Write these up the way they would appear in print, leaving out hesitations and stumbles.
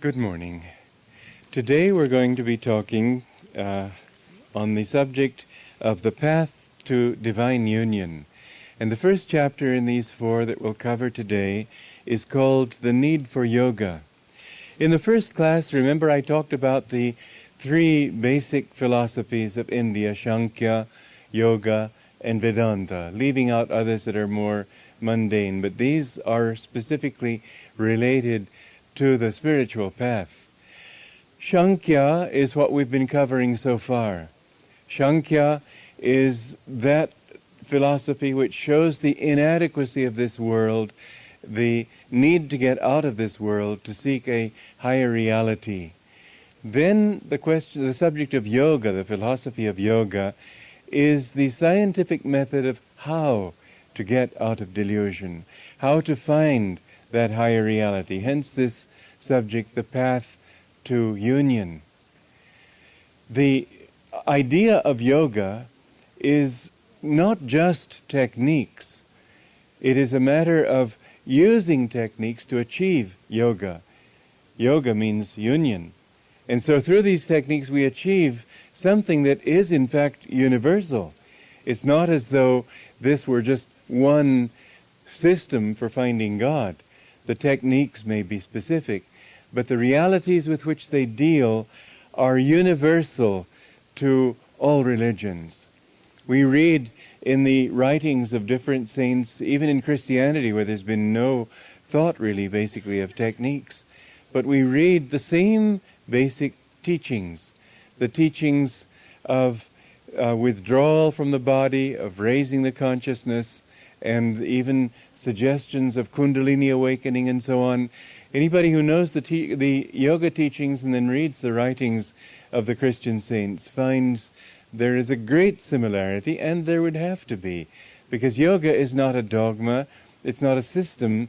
Good morning. Today we're going to be talking on the subject of the path to divine union. And the first chapter in these four that we'll cover today is called The Need for Yoga. In the first class, remember I talked about the three basic philosophies of India, Sankhya, Yoga, and Vedanta, leaving out others that are more mundane, but these are specifically related to the spiritual path. Sankhya is what we've been covering so far. Sankhya is that philosophy which shows the inadequacy of this world, the need to get out of this world to seek a higher reality. Then the subject of yoga, the philosophy of yoga, is the scientific method of how to get out of delusion, how to find that higher reality. Hence this subject, the path to union. The idea of yoga is not just techniques. It is a matter of using techniques to achieve yoga. Yoga means union. And so through these techniques we achieve something that is in fact universal. It's not as though this were just one system for finding God. The techniques may be specific, but the realities with which they deal are universal to all religions. We read in the writings of different saints, even in Christianity where there's been no thought really basically of techniques, but we read the same basic teachings, the teachings of withdrawal from the body, of raising the consciousness, and even suggestions of Kundalini awakening and so on. Anybody who knows the yoga teachings and then reads the writings of the Christian saints finds there is a great similarity, and there would have to be, because yoga is not a dogma, it's not a system,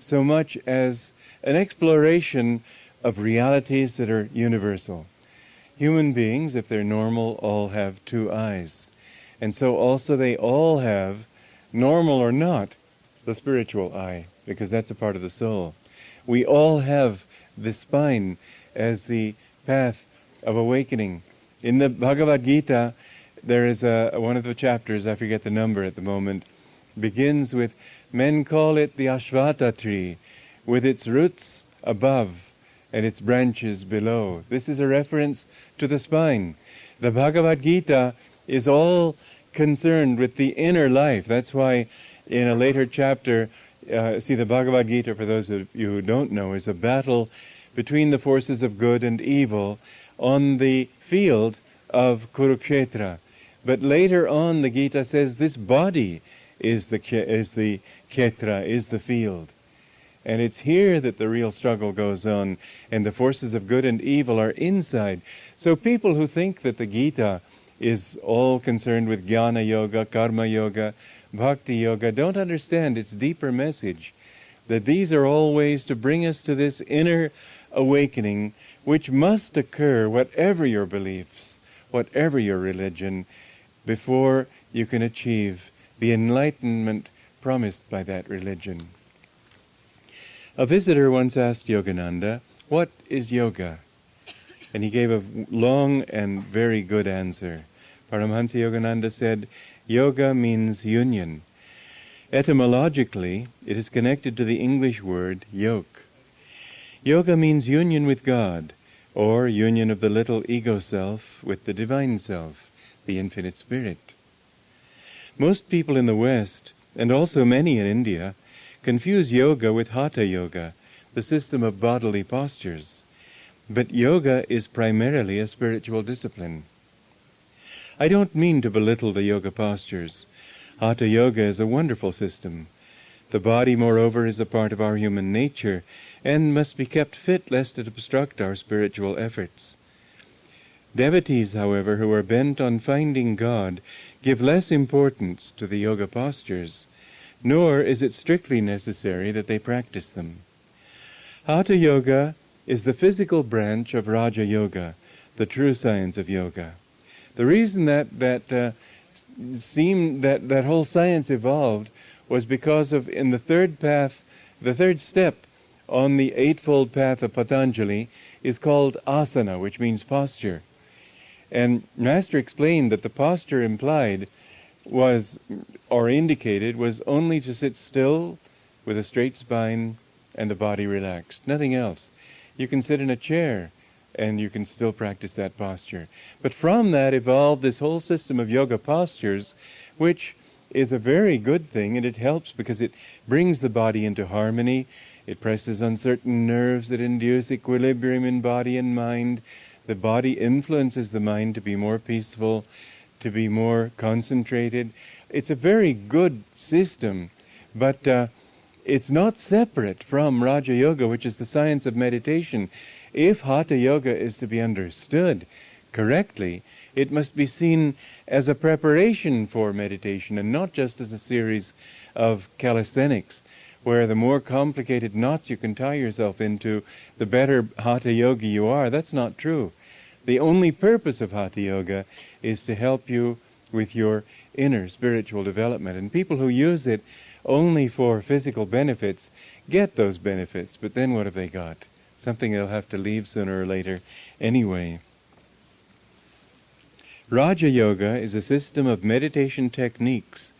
so much as an exploration of realities that are universal. Human beings, if they're normal, all have two eyes. And so also they all have, normal or not, the spiritual eye, because that's a part of the soul. We all have the spine as the path of awakening. In the Bhagavad Gita, there is one of the chapters, I forget the number at the moment, begins with, men call it the Ashvata tree, with its roots above and its branches below. This is a reference to the spine. The Bhagavad Gita is all concerned with the inner life. That's why in a later chapter, the Bhagavad Gita, for those of you who don't know, is a battle between the forces of good and evil on the field of Kurukshetra. But later on the Gita says this body is the Kshetra, is the field. And it's here that the real struggle goes on, and the forces of good and evil are inside. So people who think that the Gita is all concerned with Jnana Yoga, Karma Yoga, Bhakti Yoga, don't understand its deeper message, that these are all ways to bring us to this inner awakening, which must occur, whatever your beliefs, whatever your religion, before you can achieve the enlightenment promised by that religion. A visitor once asked Yogananda, "What is yoga?" And he gave a long and very good answer. Paramahansa Yogananda said, "Yoga means union. Etymologically, it is connected to the English word yoke. Yoga means union with God, or union of the little ego self with the divine self, the infinite spirit." Most people in the West, and also many in India, confuse yoga with hatha yoga, the system of bodily postures. But yoga is primarily a spiritual discipline. I don't mean to belittle the yoga postures. Hatha yoga is a wonderful system. The body, moreover, is a part of our human nature and must be kept fit lest it obstruct our spiritual efforts. Devotees, however, who are bent on finding God, give less importance to the yoga postures, nor is it strictly necessary that they practice them. Hatha yoga is the physical branch of Raja Yoga, the true science of yoga. The reason that whole science evolved was because of, in the third path, the third step on the Eightfold Path of Patanjali is called asana, which means posture. And Master explained that the posture implied was, or indicated, was only to sit still with a straight spine and the body relaxed, nothing else. You can sit in a chair and you can still practice that posture. But from that evolved this whole system of yoga postures, which is a very good thing, and it helps because it brings the body into harmony. It presses on certain nerves that induce equilibrium in body and mind. The body influences the mind to be more peaceful, to be more concentrated. It's a very good system, but it's not separate from Raja Yoga, which is the science of meditation. If Hatha Yoga is to be understood correctly, it must be seen as a preparation for meditation and not just as a series of calisthenics, where the more complicated knots you can tie yourself into, the better Hatha Yogi you are. That's not true. The only purpose of Hatha Yoga is to help you with your inner spiritual development. And people who use it only for physical benefits get those benefits, but then what have they got? Something they'll have to leave sooner or later anyway. Raja Yoga is a system of meditation techniques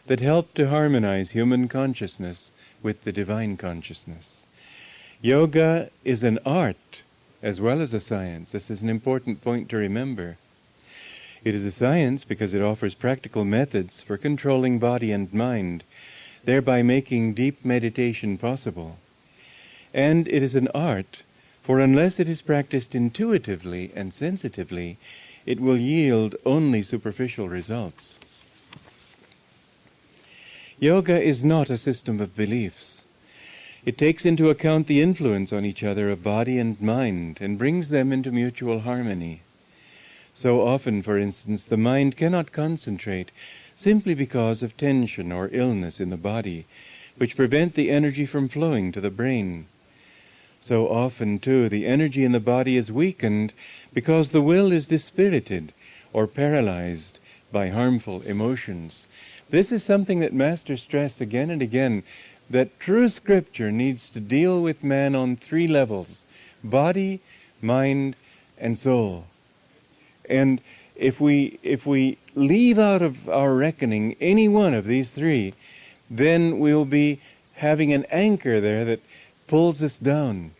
that help to harmonize human consciousness with the divine consciousness. Yoga is an art as well as a science. This is an important point to remember. It is a science because it offers practical methods for controlling body and mind, thereby making deep meditation possible. And it is an art, for unless it is practiced intuitively and sensitively, it will yield only superficial results. Yoga is not a system of beliefs. It takes into account the influence on each other of body and mind and brings them into mutual harmony. So often, for instance, the mind cannot concentrate simply because of tension or illness in the body, which prevent the energy from flowing to the brain. So often, too, the energy in the body is weakened because the will is dispirited or paralyzed by harmful emotions. This is something that Master stressed again and again, that true scripture needs to deal with man on three levels: body, mind, and soul. And if we leave out of our reckoning any one of these three, then we'll be having an anchor there that pulls us down.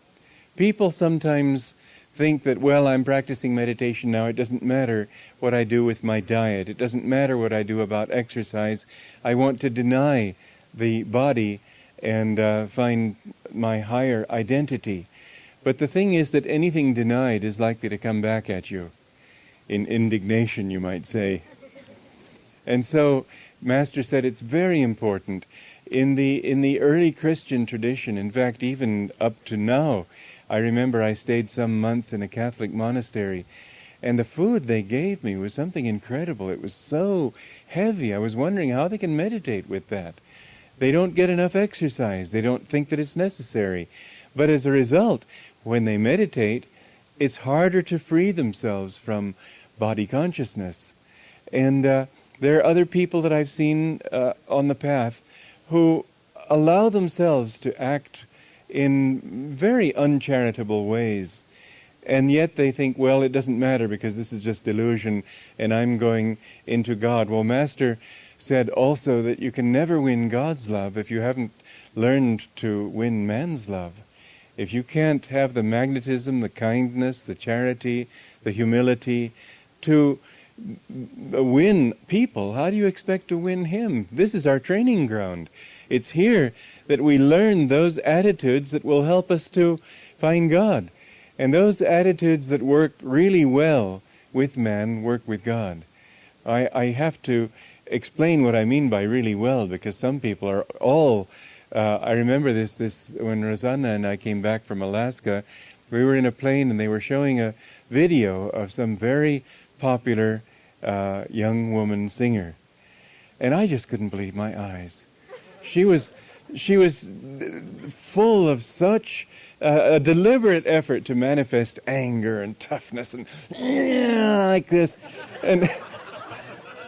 People sometimes think that, well, I'm practicing meditation now, it doesn't matter what I do with my diet, it doesn't matter what I do about exercise, I want to deny the body and find my higher identity. But the thing is that anything denied is likely to come back at you, in indignation, you might say. And so Master said it's very important. In the early Christian tradition, in fact, even up to now, I remember I stayed some months in a Catholic monastery, and the food they gave me was something incredible. It was so heavy. I was wondering how they can meditate with that. They don't get enough exercise. They don't think that it's necessary. But as a result, when they meditate, it's harder to free themselves from body consciousness. And there are other people that I've seen on the path who allow themselves to act in very uncharitable ways. And yet they think, well, it doesn't matter because this is just delusion and I'm going into God. Well, Master said also that you can never win God's love if you haven't learned to win man's love. If you can't have the magnetism, the kindness, the charity, the humility to win people, how do you expect to win him? This is our training ground. It's here that we learn those attitudes that will help us to find God. And those attitudes that work really well with man work with God. I have to explain what I mean by really well, because some people are all... I remember this when Rosanna and I came back from Alaska. We were in a plane and they were showing a video of some very popular young woman singer. And I just couldn't believe my eyes. She was full of such a deliberate effort to manifest anger and toughness and like this. And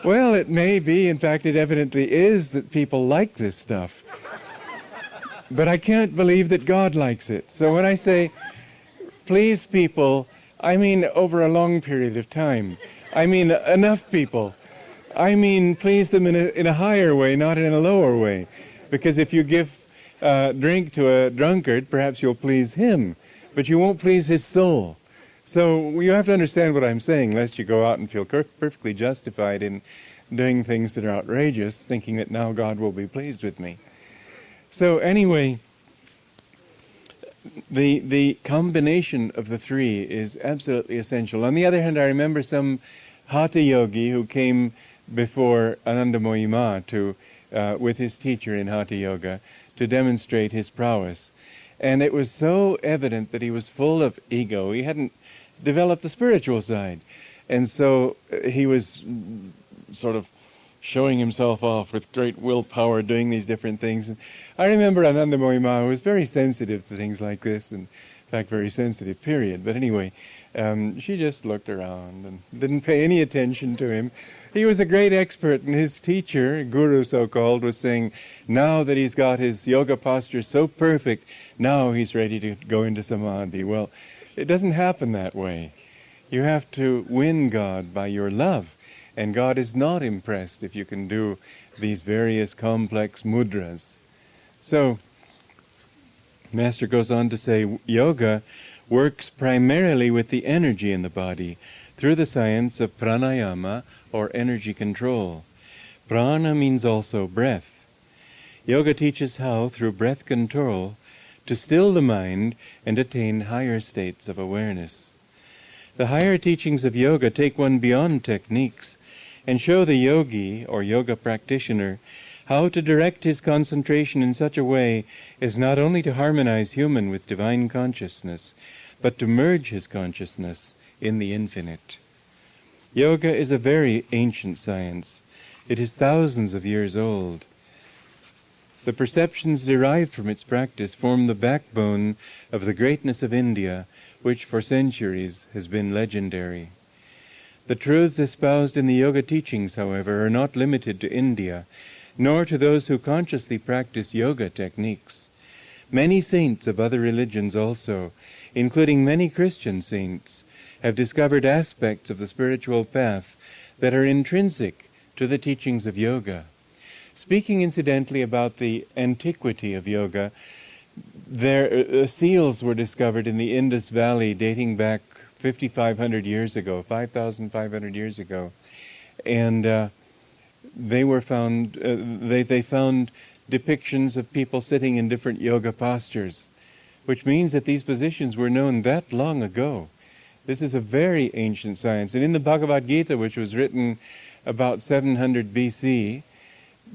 well, it may be, in fact it evidently is, that people like this stuff. but I can't believe that God likes it. So when I say, please people, I mean over a long period of time. I mean enough people. I mean please them in a higher way, not in a lower way. Because if you give drink to a drunkard, perhaps you'll please him, but you won't please his soul. So you have to understand what I'm saying, lest you go out and feel perfectly justified in doing things that are outrageous, thinking that now God will be pleased with me. So anyway, the combination of the three is absolutely essential. On the other hand, I remember some Hatha yogi who came before Ananda to with his teacher in Hatha Yoga to demonstrate his prowess. And it was so evident that he was full of ego. He hadn't developed the spiritual side. And so he was sort of showing himself off with great willpower, doing these different things. And I remember Ananda who was very sensitive to things like this, and in fact very sensitive, period. But anyway, she just looked around and didn't pay any attention to him. He was a great expert, and his teacher, guru so-called, was saying, now that he's got his yoga posture so perfect, now he's ready to go into samadhi. Well, it doesn't happen that way. You have to win God by your love. And God is not impressed if you can do these various complex mudras. So, Master goes on to say, yoga works primarily with the energy in the body through the science of pranayama, or energy control. Prana means also breath. Yoga teaches how, through breath control, to still the mind and attain higher states of awareness. The higher teachings of yoga take one beyond techniques and show the yogi, or yoga practitioner, how to direct his concentration in such a way as not only to harmonize human with divine consciousness, but to merge his consciousness in the infinite. Yoga is a very ancient science. It is thousands of years old. The perceptions derived from its practice form the backbone of the greatness of India, which for centuries has been legendary. The truths espoused in the yoga teachings, however, are not limited to India, nor to those who consciously practice yoga techniques. Many saints of other religions also, including many Christian saints, have discovered aspects of the spiritual path that are intrinsic to the teachings of yoga. Speaking incidentally about the antiquity of yoga, seals were discovered in the Indus Valley dating back 5,500 years ago, 5,500 years ago, and they were found. They found depictions of people sitting in different yoga postures, which means that these positions were known that long ago. This is a very ancient science, and in the Bhagavad Gita, which was written about 700 BC,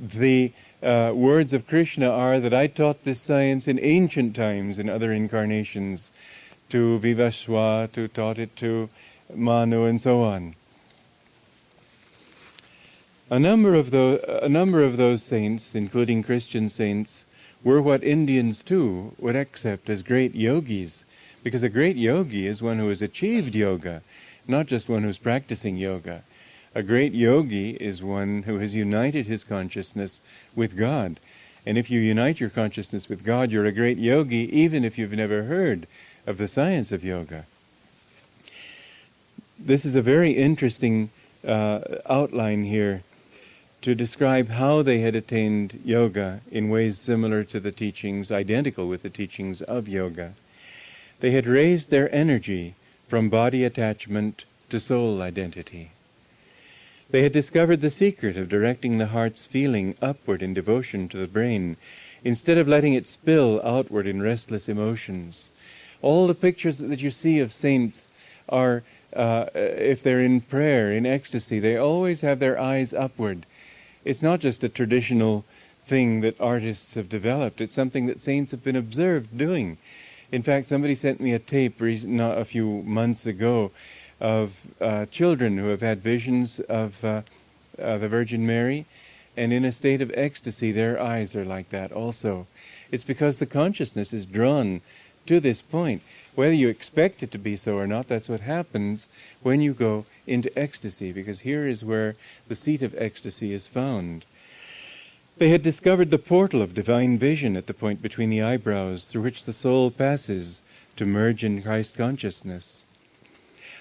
the words of Krishna are that I taught this science in ancient times, in other incarnations, to Vivaswa, to taught it to Manu, and so on. A number of those saints, including Christian saints, were what Indians too would accept as great yogis, because a great yogi is one who has achieved yoga, not just one who's practicing yoga. A great yogi is one who has united his consciousness with God. And if you unite your consciousness with God, you're a great yogi, even if you've never heard of the science of yoga. This is a very interesting outline here to describe how they had attained yoga in ways similar to the teachings, identical with the teachings of yoga. They had raised their energy from body attachment to soul identity. They had discovered the secret of directing the heart's feeling upward in devotion to the brain, instead of letting it spill outward in restless emotions. All the pictures that you see of saints are, if they're in prayer, in ecstasy, they always have their eyes upward. It's not just a traditional thing that artists have developed. It's something that saints have been observed doing. In fact, somebody sent me a tape a few months ago of children who have had visions of the Virgin Mary, and in a state of ecstasy their eyes are like that also. It's because the consciousness is drawn to this point. Whether you expect it to be so or not, that's what happens when you go into ecstasy, because here is where the seat of ecstasy is found. They had discovered the portal of divine vision at the point between the eyebrows through which the soul passes to merge in Christ consciousness.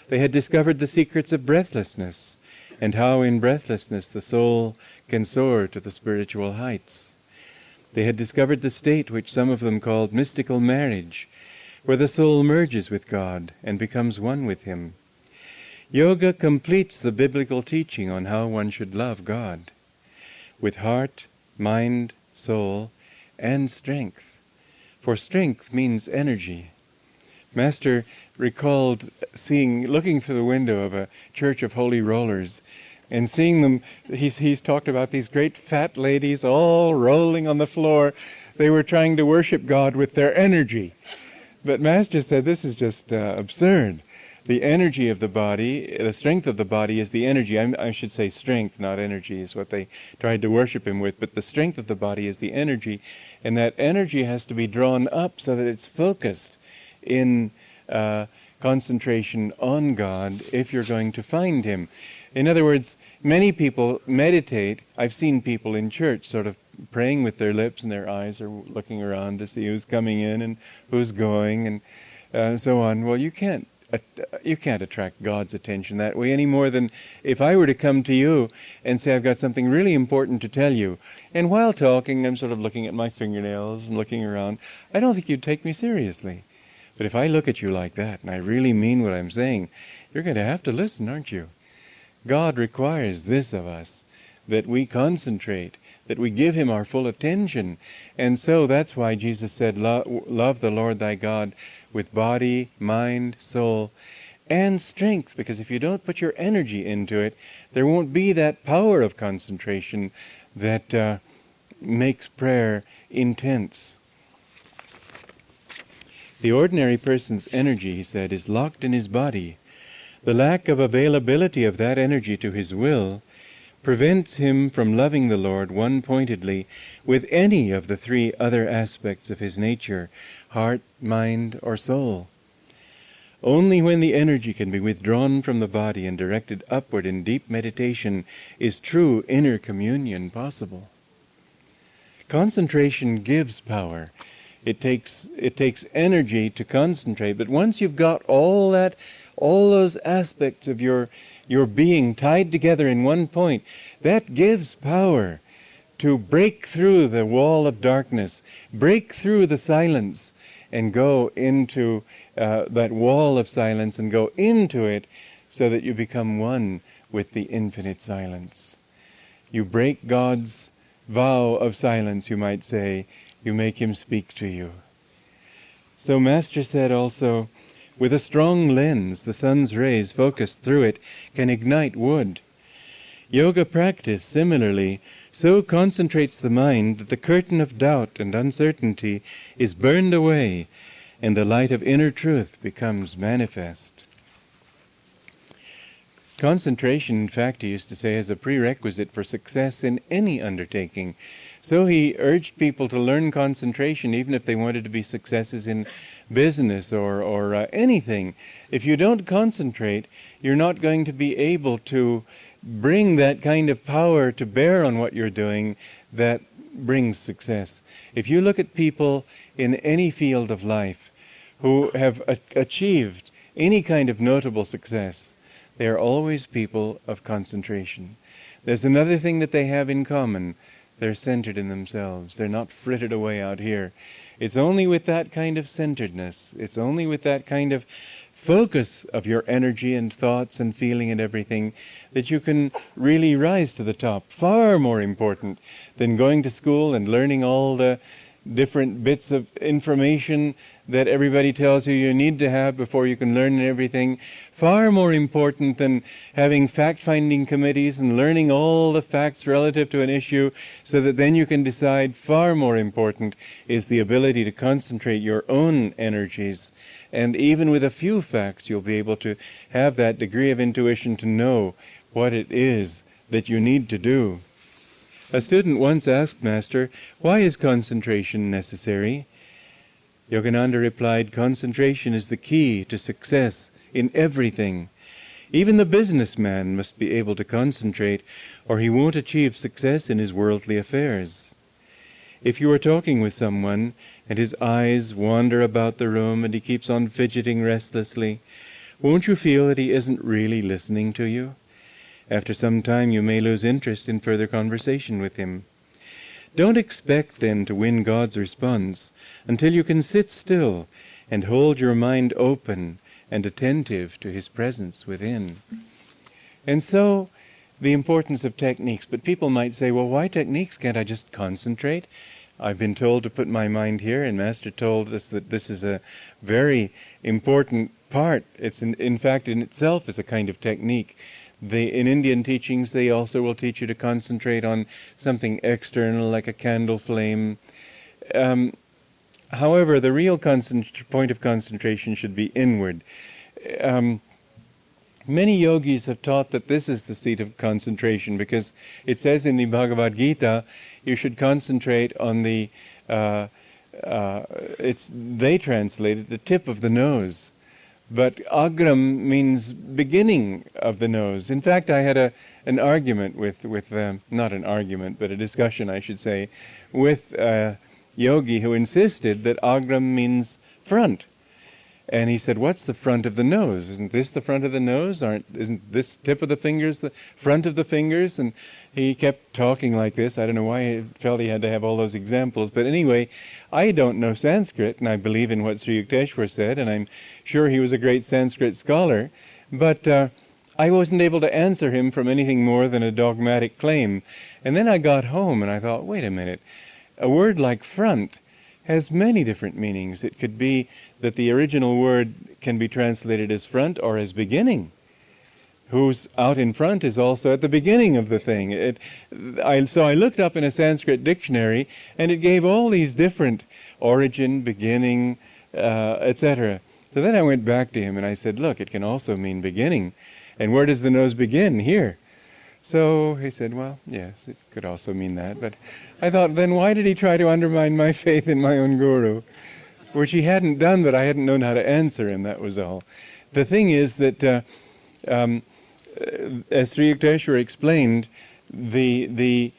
They had discovered the secrets of breathlessness and how in breathlessness the soul can soar to the spiritual heights. They had discovered the state which some of them called mystical marriage, where the soul merges with God and becomes one with Him. Yoga completes the biblical teaching on how one should love God, with heart, mind, soul, and strength. For strength means energy. Master recalled looking through the window of a church of holy rollers, and seeing them, he's talked about these great fat ladies all rolling on the floor. They were trying to worship God with their energy. But Master said this is just absurd. The energy of the body, the strength of the body is the energy. I should say strength, not energy, is what they tried to worship Him with. But the strength of the body is the energy. And that energy has to be drawn up so that it's focused in concentration on God if you're going to find Him. In other words, many people meditate. I've seen people in church sort of praying with their lips and their eyes are looking around to see who's coming in and who's going and so on. Well, you can't attract God's attention that way any more than if I were to come to you and say I've got something really important to tell you, and while talking I'm sort of looking at my fingernails and looking around. I don't think you'd take me seriously. But if I look at you like that and I really mean what I'm saying, you're going to have to listen, aren't you? God requires this of us, that we concentrate, that we give Him our full attention. And so that's why Jesus said, love the Lord thy God with body, mind, soul, and strength. Because if you don't put your energy into it, there won't be that power of concentration that makes prayer intense. The ordinary person's energy, he said, is locked in his body. The lack of availability of that energy to his will prevents him from loving the Lord one-pointedly with any of the three other aspects of his nature, heart, mind, or soul. Only when the energy can be withdrawn from the body and directed upward in deep meditation is true inner communion possible. Concentration gives power. It takes energy to concentrate, but once you've got all those aspects of your being tied together in one point, that gives power to break through the wall of darkness, break through the silence, and go into that wall of silence and go into it so that you become one with the infinite silence. You break God's vow of silence, you might say. You make Him speak to you. So Master said also, with a strong lens, the sun's rays focused through it can ignite wood. Yoga practice, similarly, so concentrates the mind that the curtain of doubt and uncertainty is burned away and the light of inner truth becomes manifest. Concentration, in fact, he used to say, is a prerequisite for success in any undertaking. So he urged people to learn concentration even if they wanted to be successes in business or anything. If you don't concentrate, you're not going to be able to bring that kind of power to bear on what you're doing that brings success. If you look at people in any field of life who have achieved any kind of notable success, they are always people of concentration. There's another thing that they have in common. They're centered in themselves. They're not frittered away out here. It's only with that kind of centeredness, it's only with that kind of focus of your energy and thoughts and feeling and everything that you can really rise to the top. Far more important than going to school and learning all the different bits of information that everybody tells you need to have before you can learn everything. Far more important than having fact-finding committees and learning all the facts relative to an issue so that then you can decide. Far more important is the ability to concentrate your own energies. And even with a few facts, you'll be able to have that degree of intuition to know what it is that you need to do. A student once asked Master, "Why is concentration necessary?" Yogananda replied, "Concentration is the key to success in everything. Even the businessman must be able to concentrate, or he won't achieve success in his worldly affairs. If you are talking with someone and his eyes wander about the room and he keeps on fidgeting restlessly, won't you feel that he isn't really listening to you? After some time you may lose interest in further conversation with him. Don't expect then to win God's response until you can sit still and hold your mind open and attentive to His presence within. And so, the importance of techniques. But people might say, well, why techniques? Can't I just concentrate? I've been told to put my mind here, and Master told us that this is a very important part. It's in fact, in itself, is a kind of technique. In Indian teachings, they also will teach you to concentrate on something external, like a candle flame. However, the real point of concentration should be inward. Many yogis have taught that this is the seat of concentration, because it says in the Bhagavad Gita, you should concentrate on the, they translate it, the tip of the nose. But agram means beginning of the nose. In fact, I had an argument with not an argument, but a discussion, I should say, with a yogi who insisted that agram means front. And he said, what's the front of the nose? Isn't this the front of the nose? Isn't this tip of the fingers the front of the fingers? And he kept talking like this. I don't know why he felt he had to have all those examples. But anyway, I don't know Sanskrit, and I believe in what Sri Yukteswar said, and I'm sure he was a great Sanskrit scholar. But I wasn't able to answer him from anything more than a dogmatic claim. And then I got home and I thought, wait a minute, a word like front has many different meanings. It could be that the original word can be translated as front or as beginning. Who's out in front is also at the beginning of the thing. So I looked up in a Sanskrit dictionary, and it gave all these different origin, beginning, etc. So then I went back to him and I said, look, it can also mean beginning. And where does the nose begin? Here. So he said, well, yes, it could also mean that. But I thought, then why did he try to undermine my faith in my own guru? Which he hadn't done, but I hadn't known how to answer him, that was all. The thing is that, as Sri Yukteswar explained, the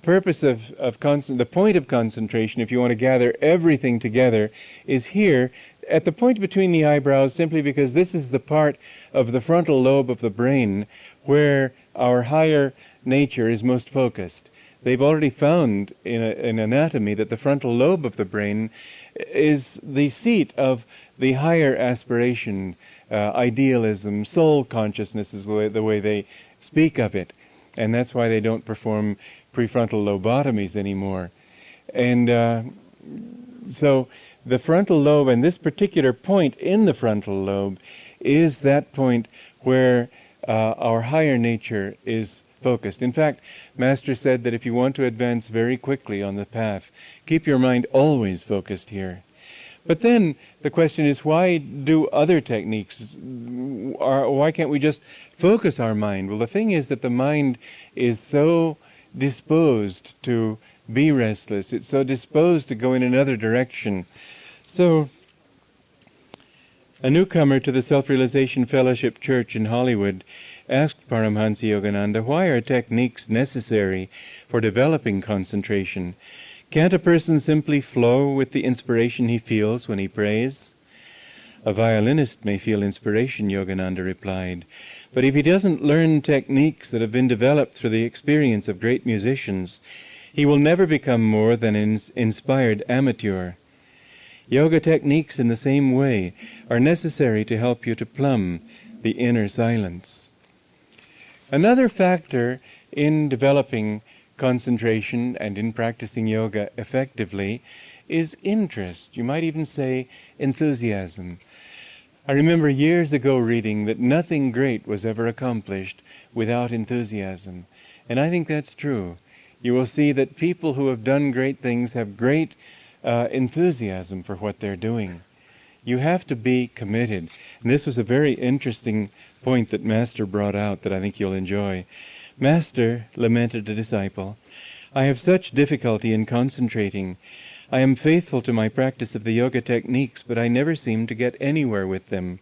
purpose of the point of concentration, if you want to gather everything together, is here, at the point between the eyebrows, simply because this is the part of the frontal lobe of the brain where our higher nature is most focused. They've already found in anatomy that the frontal lobe of the brain is the seat of the higher aspiration, idealism, soul consciousness is the way they speak of it. And that's why they don't perform prefrontal lobotomies anymore. And so the frontal lobe, and this particular point in the frontal lobe, is that point where our higher nature is focused. In fact, Master said that if you want to advance very quickly on the path, keep your mind always focused here. But then the question is, why do other techniques? Why can't we just focus our mind? Well, the thing is that the mind is so disposed to be restless. It's so disposed to go in another direction. So, a newcomer to the Self-Realization Fellowship Church in Hollywood asked Paramhansa Yogananda, why are techniques necessary for developing concentration? Can't a person simply flow with the inspiration he feels when he prays? A violinist may feel inspiration, Yogananda replied, but if he doesn't learn techniques that have been developed through the experience of great musicians, he will never become more than an inspired amateur. Yoga techniques in the same way are necessary to help you to plumb the inner silence. Another factor in developing concentration and in practicing yoga effectively is interest. You might even say enthusiasm. I remember years ago reading that nothing great was ever accomplished without enthusiasm. And I think that's true. You will see that people who have done great things have great enthusiasm for what they're doing. You have to be committed. And this was a very interesting point that Master brought out that I think you'll enjoy. Master, lamented the disciple, I have such difficulty in concentrating. I am faithful to my practice of the yoga techniques, but I never seem to get anywhere with them.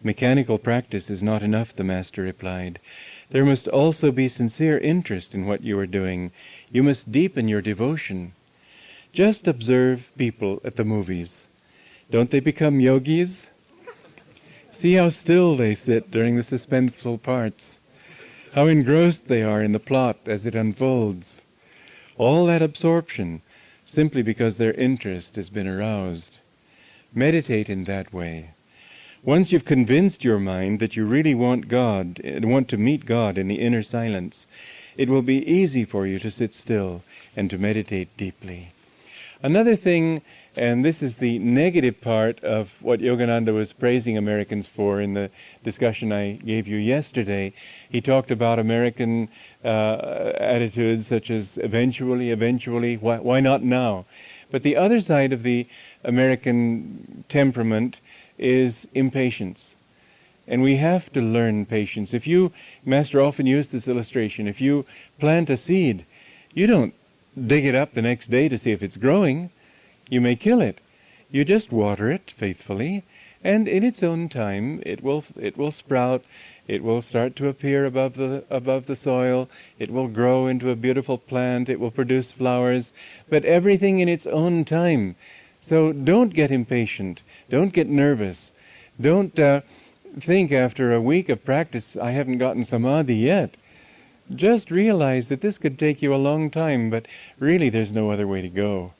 Mechanical practice is not enough, the Master replied. There must also be sincere interest in what you are doing. You must deepen your devotion. Just observe people at the movies. Don't they become yogis? See how still they sit during the suspenseful parts, how engrossed they are in the plot as it unfolds. All that absorption simply because their interest has been aroused. Meditate in that way. Once you've convinced your mind that you really want God, and want to meet God in the inner silence, it will be easy for you to sit still and to meditate deeply. Another thing, and this is the negative part of what Yogananda was praising Americans for in the discussion I gave you yesterday. He talked about American attitudes such as eventually, why not now? But the other side of the American temperament is impatience. And we have to learn patience. Master often used this illustration, if you plant a seed, you don't dig it up the next day to see if it's growing. You may kill it. You just water it faithfully, and in its own time it will sprout. It will start to appear above the soil. It will grow into a beautiful plant. It will produce flowers, but everything in its own time. So don't get impatient. Don't get nervous. Don't think after a week of practice, I haven't gotten samadhi yet. Just realize that this could take you a long time, but really there's no other way to go.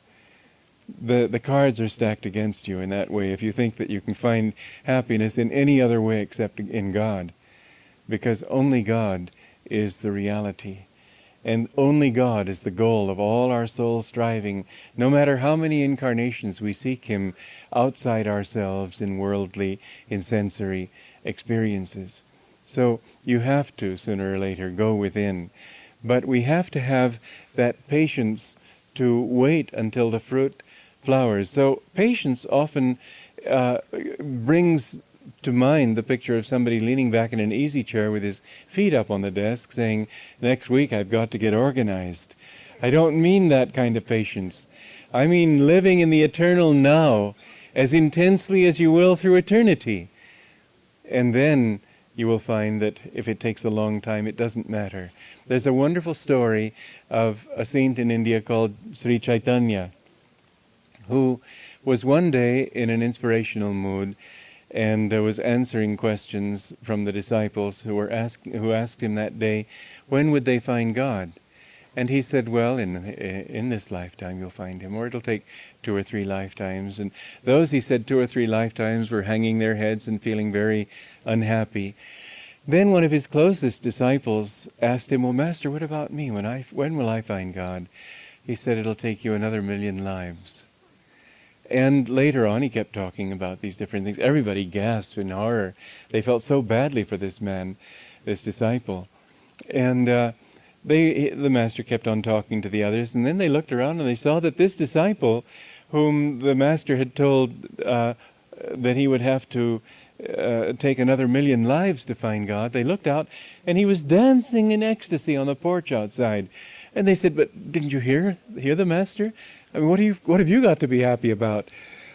The cards are stacked against you in that way if you think that you can find happiness in any other way except in God. Because only God is the reality. And only God is the goal of all our soul striving, no matter how many incarnations we seek Him outside ourselves in worldly, in sensory experiences. So you have to, sooner or later, go within. But we have to have that patience to wait until the fruit flowers. So patience often brings to mind the picture of somebody leaning back in an easy chair with his feet up on the desk saying, next week I've got to get organized. I don't mean that kind of patience. I mean living in the eternal now as intensely as you will through eternity. And then you will find that if it takes a long time, it doesn't matter. There's a wonderful story of a saint in India called Sri Chaitanya, who was one day in an inspirational mood and was answering questions from the disciples who asked him that day, when would they find God? And he said, well, in this lifetime you'll find Him, or it'll take 2 or 3 lifetimes. And those, he said, 2 or 3 lifetimes were hanging their heads and feeling very unhappy. Then one of his closest disciples asked him, well, Master, what about me? When will I find God? He said, it'll take you another 1,000,000 lives. And later on he kept talking about these different things. Everybody gasped in horror. They felt so badly for this man, this disciple. And the Master kept on talking to the others, and then they looked around and they saw that this disciple, whom the Master had told that he would have to take another 1,000,000 lives to find God, they looked out and he was dancing in ecstasy on the porch outside. And they said, but didn't you hear the Master? I mean, what have you got to be happy about?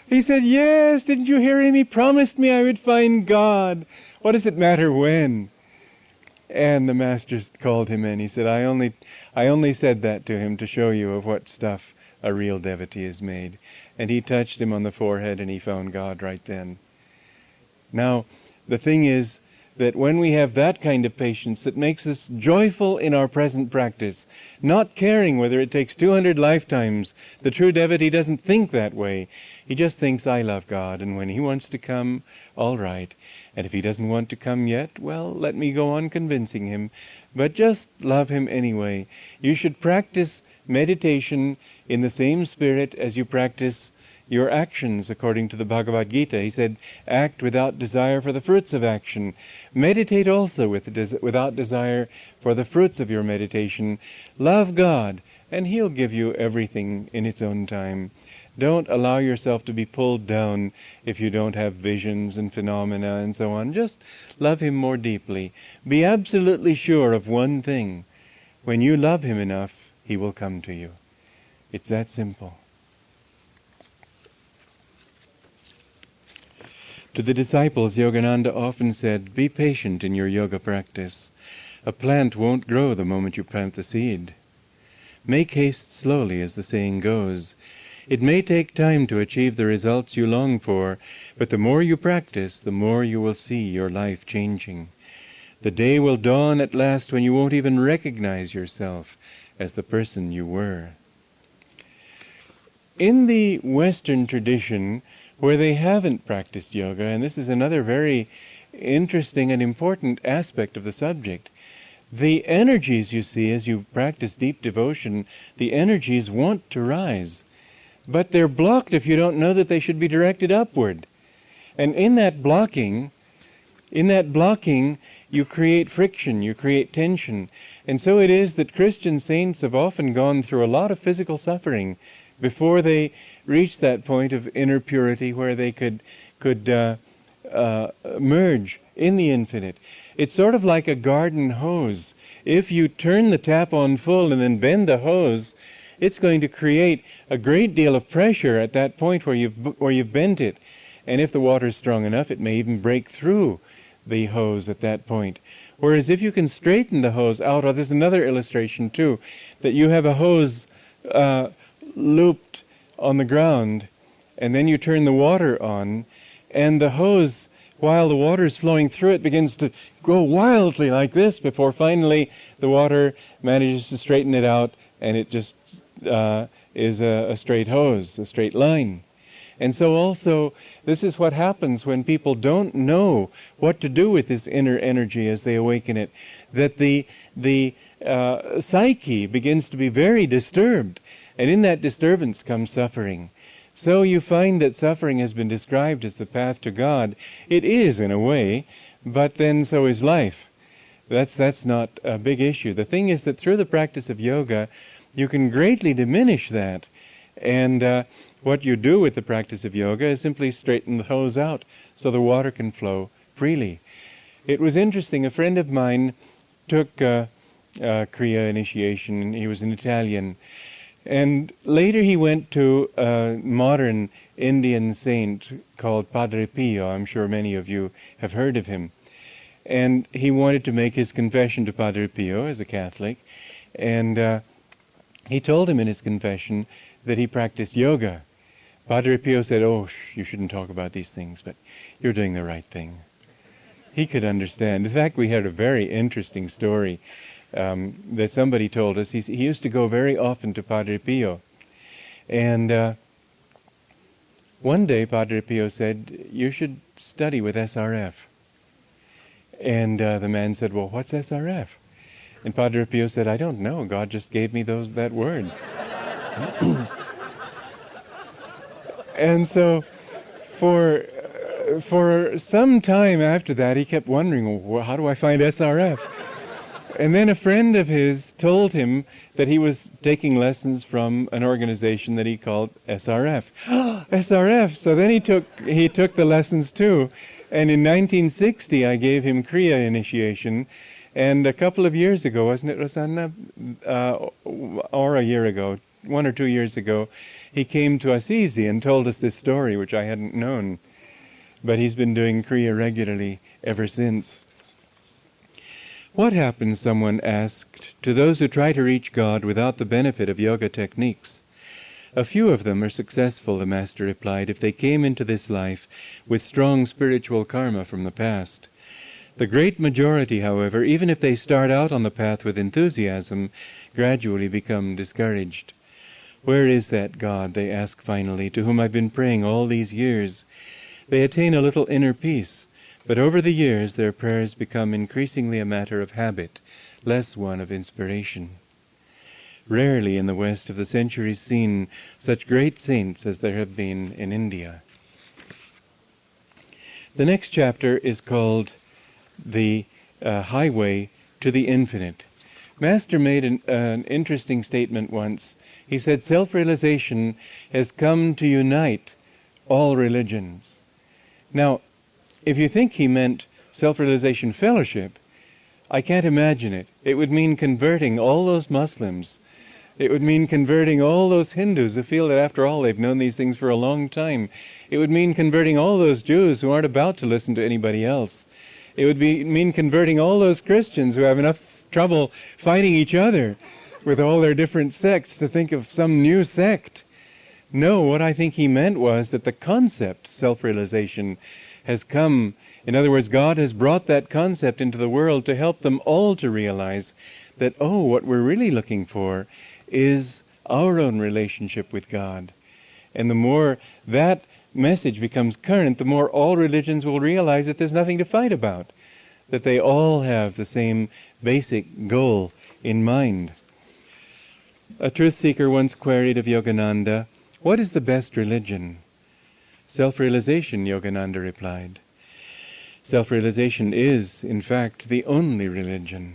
He said, yes, didn't you hear him? He promised me I would find God. What does it matter when? And the Master called him in. He said, I only said that to him to show you of what stuff a real devotee is made. And he touched him on the forehead and he found God right then. Now, the thing is that when we have that kind of patience that makes us joyful in our present practice, not caring whether it takes 200 lifetimes, the true devotee doesn't think that way. He just thinks, I love God, and when He wants to come, all right. And if He doesn't want to come yet, well, let me go on convincing Him. But just love Him anyway. You should practice meditation in the same spirit as you practice your actions, according to the Bhagavad Gita. He said, act without desire for the fruits of action. Meditate also without desire for the fruits of your meditation. Love God, and He'll give you everything in its own time. Don't allow yourself to be pulled down if you don't have visions and phenomena and so on. Just love Him more deeply. Be absolutely sure of one thing. When you love Him enough, He will come to you. It's that simple. To the disciples, Yogananda often said, "Be patient in your yoga practice. A plant won't grow the moment you plant the seed. Make haste slowly, as the saying goes. It may take time to achieve the results you long for, but the more you practice, the more you will see your life changing. The day will dawn at last when you won't even recognize yourself as the person you were." In the Western tradition, where they haven't practiced yoga, and this is another very interesting and important aspect of the subject, the energies you see as you practice deep devotion, the energies want to rise, but they're blocked if you don't know that they should be directed upward. And in that blocking, you create friction, you create tension. And so it is that Christian saints have often gone through a lot of physical suffering before they reach that point of inner purity where they could merge in the infinite. It's sort of like a garden hose. If you turn the tap on full and then bend the hose, it's going to create a great deal of pressure at that point where you've bent it. And if the water's strong enough, it may even break through the hose at that point. Whereas if you can straighten the hose out, or there's another illustration too, that you have a hose looped on the ground, and then you turn the water on, and the hose, while the water is flowing through it, begins to go wildly like this before finally the water manages to straighten it out, and it just is a straight hose, a straight line. And so also, this is what happens when people don't know what to do with this inner energy as they awaken it, that the psyche begins to be very disturbed, and in that disturbance comes suffering. So you find that suffering has been described as the path to God. It is, in a way, but then so is life. That's not a big issue. The thing is that through the practice of yoga, you can greatly diminish that. And what you do with the practice of yoga is simply straighten the hose out so the water can flow freely. It was interesting. A friend of mine took Kriya initiation. He was an Italian. And later he went to a modern Indian saint called Padre Pio. I'm sure many of you have heard of him. And he wanted to make his confession to Padre Pio as a Catholic. And he told him in his confession that he practiced yoga. Padre Pio said, "Oh, you shouldn't talk about these things, but you're doing the right thing." He could understand. In fact, we had a very interesting story that somebody told us. He used to go very often to Padre Pio. And one day Padre Pio said, "You should study with SRF." And the man said, "Well, what's SRF?" And Padre Pio said, "I don't know. God just gave me that word." And so for some time after that, he kept wondering, well, how do I find SRF? And then a friend of his told him that he was taking lessons from an organization that he called SRF. SRF! So then he took the lessons too. And in 1960, I gave him Kriya initiation. And a couple of years ago, wasn't it, Rosanna? Or a year ago, 1 or 2 years ago, he came to Assisi and told us this story, which I hadn't known. But he's been doing Kriya regularly ever since. What happens, someone asked, to those who try to reach God without the benefit of yoga techniques? A few of them are successful, the Master replied, if they came into this life with strong spiritual karma from the past. The great majority, however, even if they start out on the path with enthusiasm, gradually become discouraged. Where is that God, they ask finally, to whom I've been praying all these years? They attain a little inner peace, but over the years their prayers become increasingly a matter of habit, less one of inspiration. Rarely in the West have the centuries seen such great saints as there have been in India. The next chapter is called The Highway to the Infinite. Master made an interesting statement once. He said, self-realization has come to unite all religions. Now, if you think he meant self-realization fellowship, I can't imagine it. It would mean converting all those Muslims It would mean converting all those Hindus who feel that after all they've known these things for a long time. It would mean converting all those Jews who aren't about to listen to anybody else. It would mean converting all those Christians who have enough trouble fighting each other with all their different sects to think of some new sect. No, what I think he meant was that the concept, self-realization, has come. In other words, God has brought that concept into the world to help them all to realize that, oh, what we're really looking for is our own relationship with God. And the more that message becomes current, the more all religions will realize that there's nothing to fight about, that they all have the same basic goal in mind. A truth seeker once queried of Yogananda, "What is the best religion?" "Self-realization," Yogananda replied. Self-realization is, in fact, the only religion.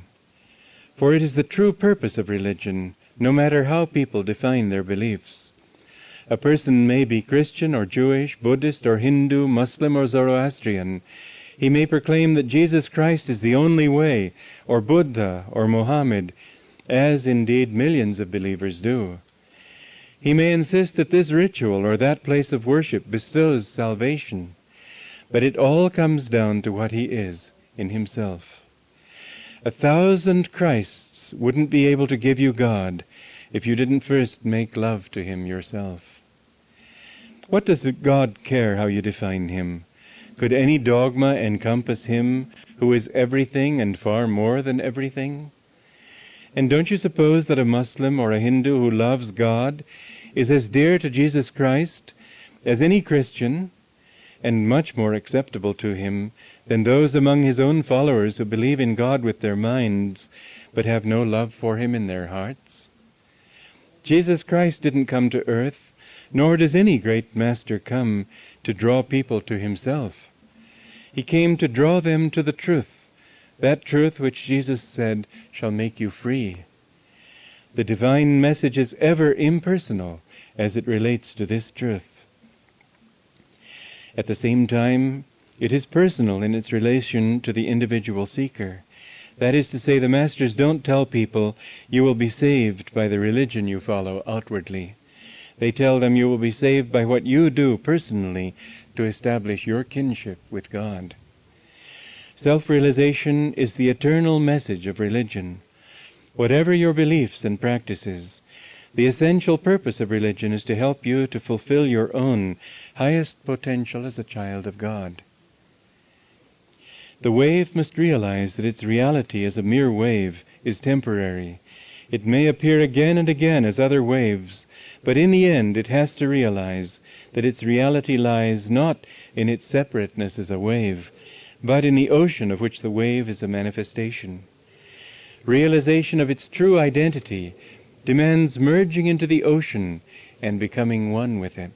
For it is the true purpose of religion, no matter how people define their beliefs. A person may be Christian or Jewish, Buddhist or Hindu, Muslim or Zoroastrian. He may proclaim that Jesus Christ is the only way, or Buddha or Mohammed, as indeed millions of believers do. He may insist that this ritual or that place of worship bestows salvation, but it all comes down to what he is in himself. 1,000 Christs wouldn't be able to give you God if you didn't first make love to him yourself. What does God care how you define him? Could any dogma encompass him who is everything and far more than everything? And don't you suppose that a Muslim or a Hindu who loves God is as dear to Jesus Christ as any Christian, and much more acceptable to him than those among his own followers who believe in God with their minds, but have no love for him in their hearts? Jesus Christ didn't come to earth, nor does any great master come to draw people to himself. He came to draw them to the truth, that truth which Jesus said shall make you free. The divine message is ever impersonal as it relates to this truth. At the same time, it is personal in its relation to the individual seeker. That is to say, the masters don't tell people, you will be saved by the religion you follow outwardly. They tell them you will be saved by what you do personally to establish your kinship with God. Self-realization is the eternal message of religion. Whatever your beliefs and practices, the essential purpose of religion is to help you to fulfill your own highest potential as a child of God. The wave must realize that its reality as a mere wave is temporary. It may appear again and again as other waves, but in the end it has to realize that its reality lies not in its separateness as a wave, but in the ocean of which the wave is a manifestation. Realization of its true identity demands merging into the ocean and becoming one with it.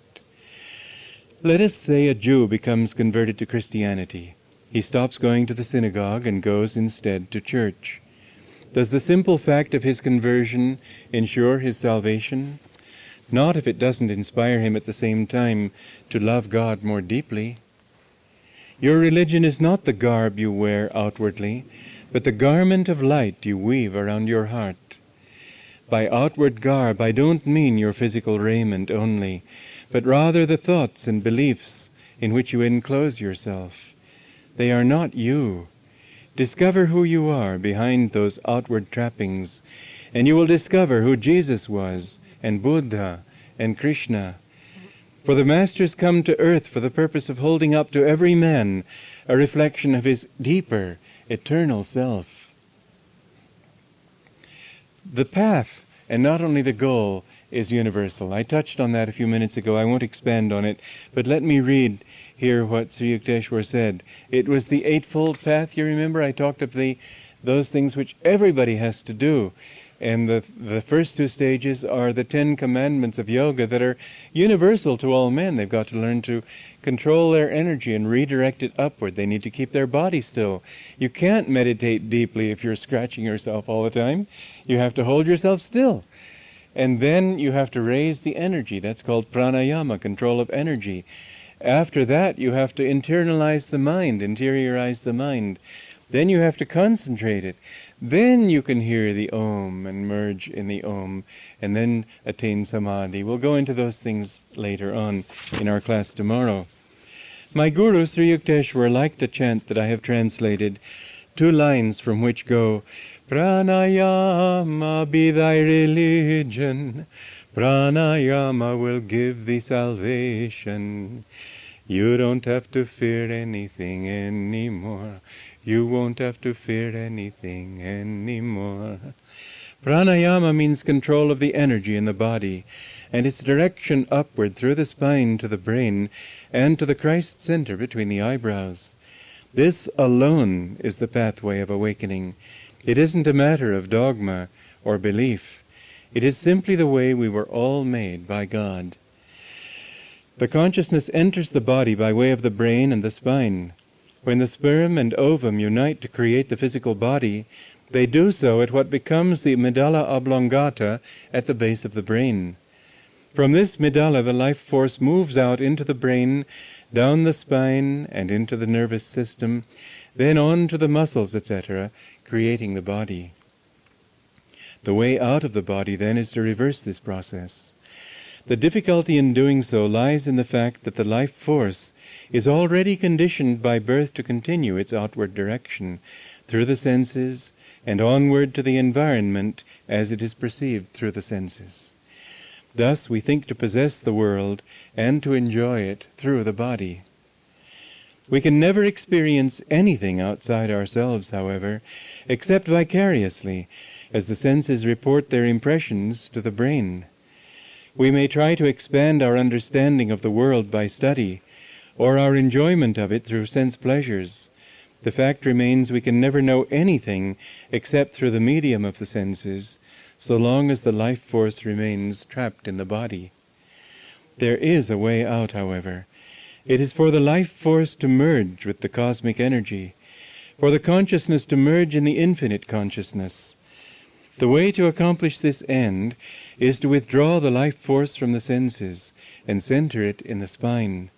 Let us say a Jew becomes converted to Christianity. He stops going to the synagogue and goes instead to church. Does the simple fact of his conversion ensure his salvation? Not if it doesn't inspire him at the same time to love God more deeply. Your religion is not the garb you wear outwardly, but the garment of light you weave around your heart. By outward garb I don't mean your physical raiment only, but rather the thoughts and beliefs in which you enclose yourself. They are not you. Discover who you are behind those outward trappings, and you will discover who Jesus was, and Buddha, and Krishna. For the Masters come to earth for the purpose of holding up to every man a reflection of his deeper, eternal self. The path, and not only the goal, is universal. I touched on that a few minutes ago. I won't expand on it, but let me read here what Sri Yukteswar said. It was the Eightfold Path, you remember? I talked of those things which everybody has to do. And the first two stages are the 10 commandments of yoga that are universal to all men. They've got to learn to control their energy and redirect it upward. They need to keep their body still. You can't meditate deeply if you're scratching yourself all the time. You have to hold yourself still. And then you have to raise the energy. That's called pranayama, control of energy. After that, you have to interiorize the mind. Then you have to concentrate it. Then you can hear the Om and merge in the Om, and then attain Samadhi. We'll go into those things later on in our class tomorrow. My Guru, Sri Yukteswar, liked a chant that I have translated, 2 lines from which go, Pranayama be thy religion, Pranayama will give thee salvation. You don't have to fear anything anymore. You won't have to fear anything anymore. Pranayama means control of the energy in the body, and its direction upward through the spine to the brain and to the Christ center between the eyebrows. This alone is the pathway of awakening. It isn't a matter of dogma or belief. It is simply the way we were all made by God. The consciousness enters the body by way of the brain and the spine. When the sperm and ovum unite to create the physical body, they do so at what becomes the medulla oblongata at the base of the brain. From this medulla the life force moves out into the brain, down the spine and into the nervous system, then on to the muscles, etc., creating the body. The way out of the body then is to reverse this process. The difficulty in doing so lies in the fact that the life force is already conditioned by birth to continue its outward direction through the senses and onward to the environment as it is perceived through the senses. Thus we think to possess the world and to enjoy it through the body. We can never experience anything outside ourselves, however, except vicariously, as the senses report their impressions to the brain. We may try to expand our understanding of the world by study, or our enjoyment of it through sense pleasures. The fact remains we can never know anything except through the medium of the senses, so long as the life force remains trapped in the body. There is a way out, however. It is for the life force to merge with the cosmic energy, for the consciousness to merge in the infinite consciousness. The way to accomplish this end is to withdraw the life force from the senses and center it in the spine,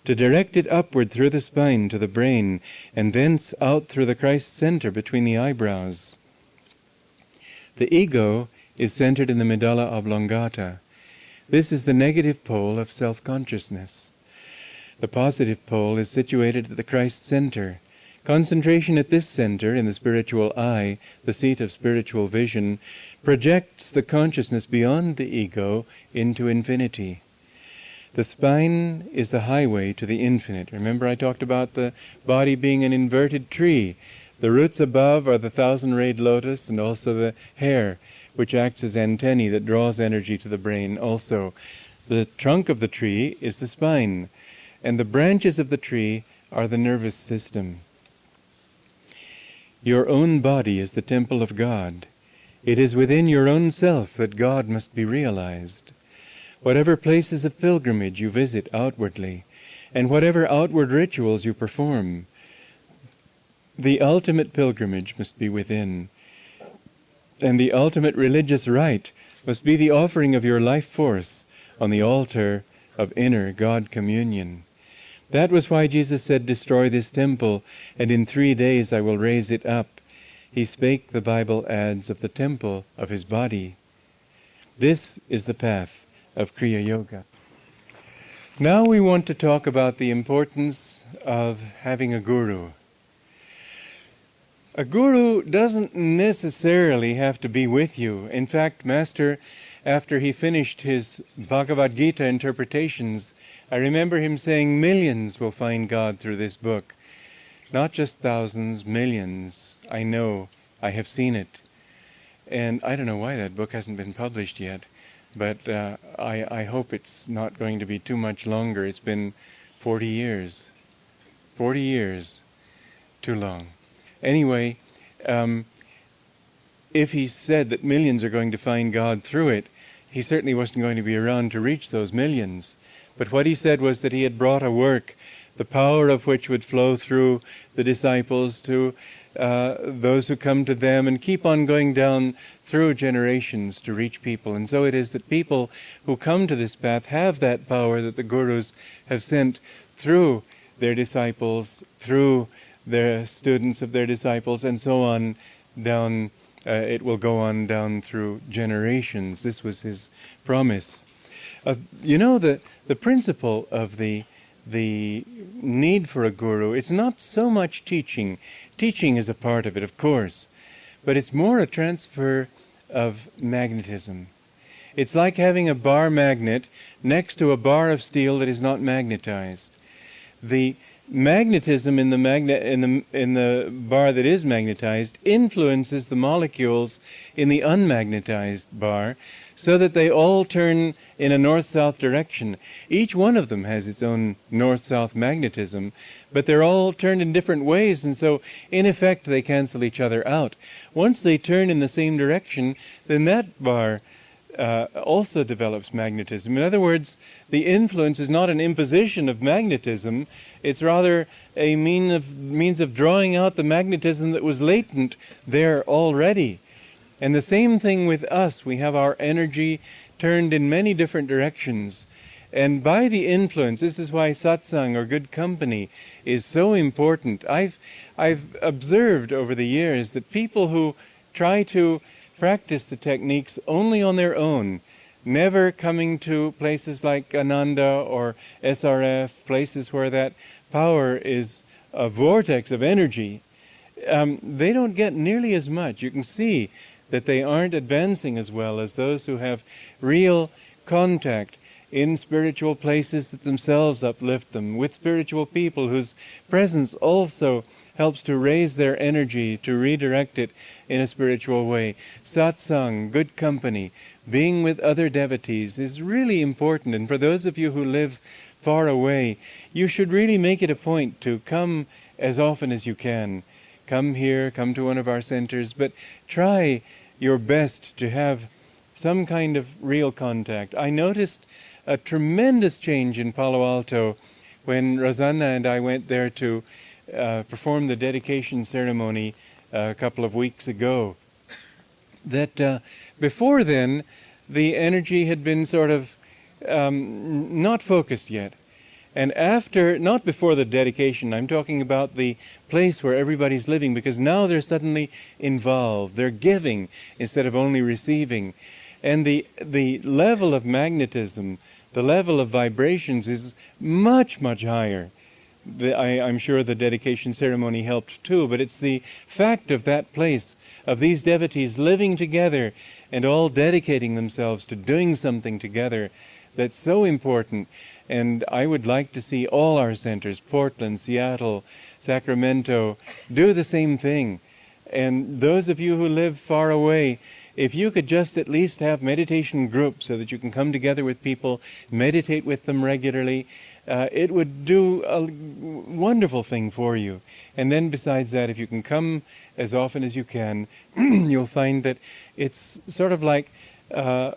to direct it upward through the spine to the brain, and thence out through the Christ center between the eyebrows. The ego is centered in the medulla oblongata. This is the negative pole of self-consciousness. The positive pole is situated at the Christ center. Concentration at this center, in the spiritual eye, the seat of spiritual vision, projects the consciousness beyond the ego into infinity. The spine is the highway to the infinite. Remember I talked about the body being an inverted tree. The roots above are the thousand-rayed lotus and also the hair, which acts as antennae that draws energy to the brain also. The trunk of the tree is the spine, and the branches of the tree are the nervous system. Your own body is the temple of God. It is within your own self that God must be realized. Whatever places of pilgrimage you visit outwardly, and whatever outward rituals you perform, the ultimate pilgrimage must be within. And the ultimate religious rite must be the offering of your life force on the altar of inner God communion. That was why Jesus said, "Destroy this temple, and in 3 days I will raise it up." He spake, the Bible adds, of the temple of his body. This is the path of Kriya Yoga. Now we want to talk about the importance of having a guru. A guru doesn't necessarily have to be with you. In fact, Master, after he finished his Bhagavad Gita interpretations, I remember him saying millions will find God through this book. Not just thousands, millions. I know. I have seen it. And I don't know why that book hasn't been published yet, but I hope it's not going to be too much longer. It's been 40 years. 40 years. Too long. Anyway, if he said that millions are going to find God through it, he certainly wasn't going to be around to reach those millions. But what he said was that he had brought a work, the power of which would flow through the disciples to those who come to them and keep on going down through generations to reach people. And so it is that people who come to this path have that power that the gurus have sent through their disciples, through their students of their disciples, and so on down. It will go on down through generations. This was his promise. The principle of the need for a guru, it's not so much teaching. Teaching is a part of it, of course, but it's more a transfer of magnetism. It's like having a bar magnet next to a bar of steel that is not magnetized. The magnetism in the bar that is magnetized influences the molecules in the unmagnetized bar, so that they all turn in a north-south direction. Each one of them has its own north-south magnetism, but they're all turned in different ways, and so in effect they cancel each other out. Once they turn in the same direction, then that bar also develops magnetism. In other words, the influence is not an imposition of magnetism, it's rather a means of drawing out the magnetism that was latent there already. And the same thing with us. We have our energy turned in many different directions. And by the influence, this is why satsang, or good company, is so important. I've observed over the years that people who try to practice the techniques only on their own, never coming to places like Ananda or SRF, places where that power is a vortex of energy, they don't get nearly as much. You can see that they aren't advancing as well as those who have real contact in spiritual places that themselves uplift them, with spiritual people whose presence also helps to raise their energy, to redirect it in a spiritual way. Satsang, good company, being with other devotees is really important. And for those of you who live far away, you should really make it a point to come as often as you can. Come here, come to one of our centers, but try your best to have some kind of real contact. I noticed a tremendous change in Palo Alto when Rosanna and I went there to perform the dedication ceremony a couple of weeks ago. That before then, the energy had been sort of not focused yet. And after, not before the dedication, I'm talking about the place where everybody's living, because now they're suddenly involved. They're giving instead of only receiving. And the level of magnetism, the level of vibrations is much, much higher. I'm sure the dedication ceremony helped too, but it's the fact of that place, of these devotees living together and all dedicating themselves to doing something together, that's so important. And I would like to see all our centers, Portland, Seattle, Sacramento, do the same thing. And those of you who live far away, if you could just at least have meditation groups so that you can come together with people, meditate with them regularly, it would do a wonderful thing for you. And then besides that, if you can come as often as you can, you'll find that it's sort of like a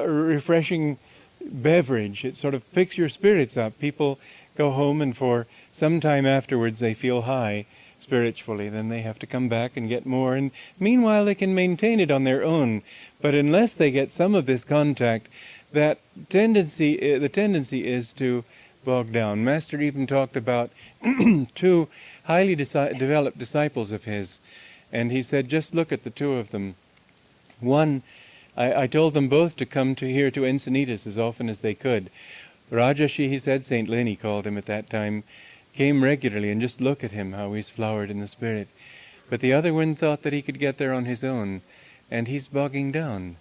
refreshing beverage. It sort of picks your spirits up. People go home and for some time afterwards they feel high spiritually. Then they have to come back and get more. And meanwhile they can maintain it on their own. But unless they get some of this contact, the tendency is to bog down. Master even talked about two highly developed disciples of his. And he said, just look at the two of them. One, I told them both to come here to Encinitas as often as they could. Rajashi, he said, St. Lenny called him at that time, came regularly, and just look at him, how he's flowered in the spirit. But the other one thought that he could get there on his own, and he's bogging down.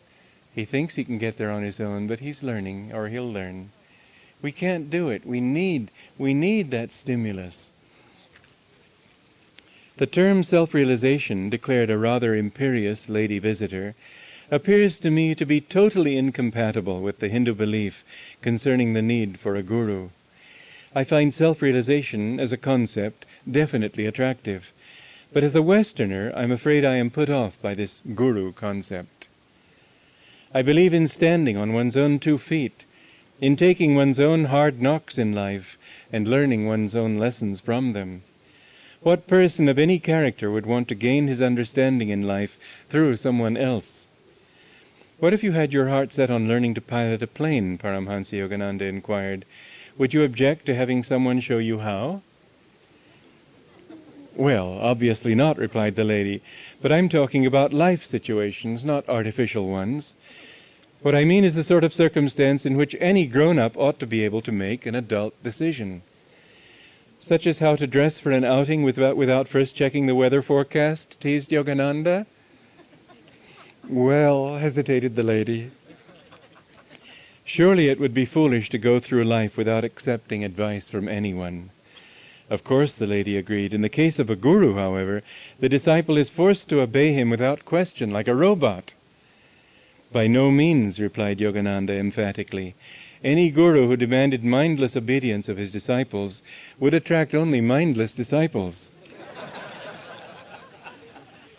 He thinks he can get there on his own, but he's learning, or he'll learn. We can't do it. We need that stimulus. The term self-realization, declared a rather imperious lady visitor, appears to me to be totally incompatible with the Hindu belief concerning the need for a guru. I find self-realization as a concept definitely attractive, but as a Westerner, I'm afraid I am put off by this guru concept. I believe in standing on one's own 2 feet, in taking one's own hard knocks in life and learning one's own lessons from them. What person of any character would want to gain his understanding in life through someone else? What if you had your heart set on learning to pilot a plane? Paramhansa Yogananda inquired. Would you object to having someone show you how? Well, obviously not, replied the lady, but I'm talking about life situations, not artificial ones. What I mean is the sort of circumstance in which any grown-up ought to be able to make an adult decision. Such as how to dress for an outing without first checking the weather forecast, teased Yogananda. Well, hesitated the lady. Surely it would be foolish to go through life without accepting advice from anyone. Of course, the lady agreed. In the case of a guru, however, the disciple is forced to obey him without question, like a robot. By no means, replied Yogananda emphatically. Any guru who demanded mindless obedience of his disciples would attract only mindless disciples.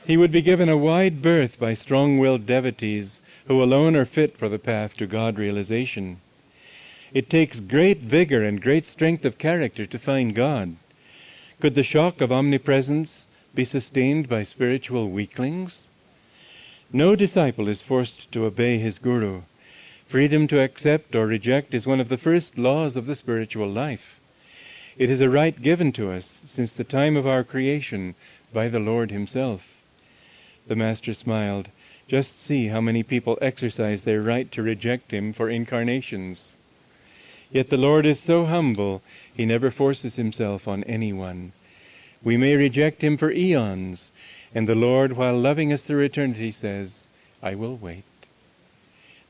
He would be given a wide berth by strong-willed devotees who alone are fit for the path to God realization. It takes great vigor and great strength of character to find God. Could the shock of omnipresence be sustained by spiritual weaklings? No disciple is forced to obey his guru. Freedom to accept or reject is one of the first laws of the spiritual life. It is a right given to us since the time of our creation by the Lord himself. The Master smiled. Just see how many people exercise their right to reject him for incarnations. Yet the Lord is so humble, he never forces himself on anyone. We may reject him for eons, and the Lord, while loving us through eternity, says, I will wait.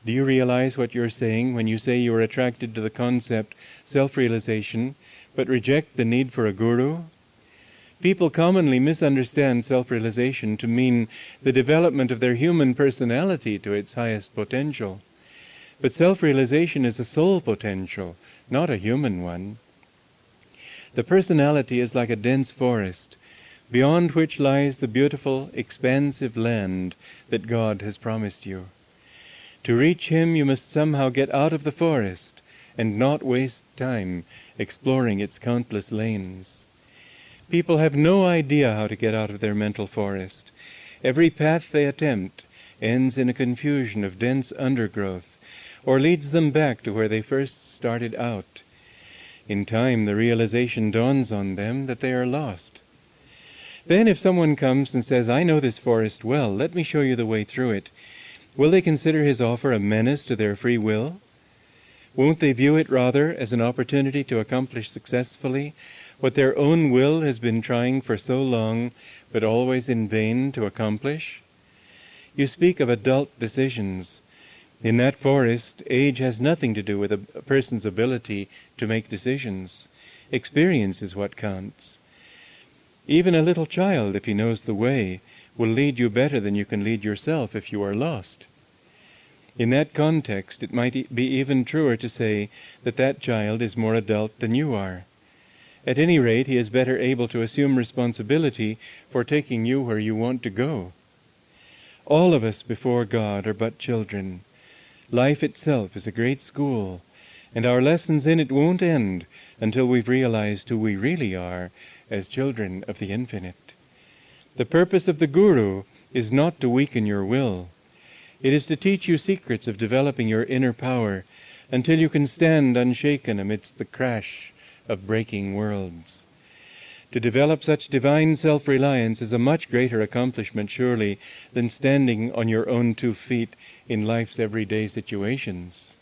Do you realize what you're saying when you say you are attracted to the concept self-realization, but reject the need for a guru? People commonly misunderstand self-realization to mean the development of their human personality to its highest potential. But self-realization is a soul potential, not a human one. The personality is like a dense forest, beyond which lies the beautiful, expansive land that God has promised you. To reach him, you must somehow get out of the forest and not waste time exploring its countless lanes. People have no idea how to get out of their mental forest. Every path they attempt ends in a confusion of dense undergrowth, or leads them back to where they first started out. In time, the realization dawns on them that they are lost. Then if someone comes and says, I know this forest well, let me show you the way through it, will they consider his offer a menace to their free will? Won't they view it rather as an opportunity to accomplish successfully what their own will has been trying for so long, but always in vain, to accomplish? You speak of adult decisions. In that forest, age has nothing to do with a person's ability to make decisions. Experience is what counts. Even a little child, if he knows the way, will lead you better than you can lead yourself if you are lost. In that context, it might be even truer to say that that child is more adult than you are. At any rate, he is better able to assume responsibility for taking you where you want to go. All of us before God are but children. Life itself is a great school, and our lessons in it won't end until we've realized who we really are as children of the Infinite. The purpose of the Guru is not to weaken your will. It is to teach you secrets of developing your inner power until you can stand unshaken amidst the crash of breaking worlds. To develop such divine self-reliance is a much greater accomplishment, surely, than standing on your own 2 feet in life's everyday situations.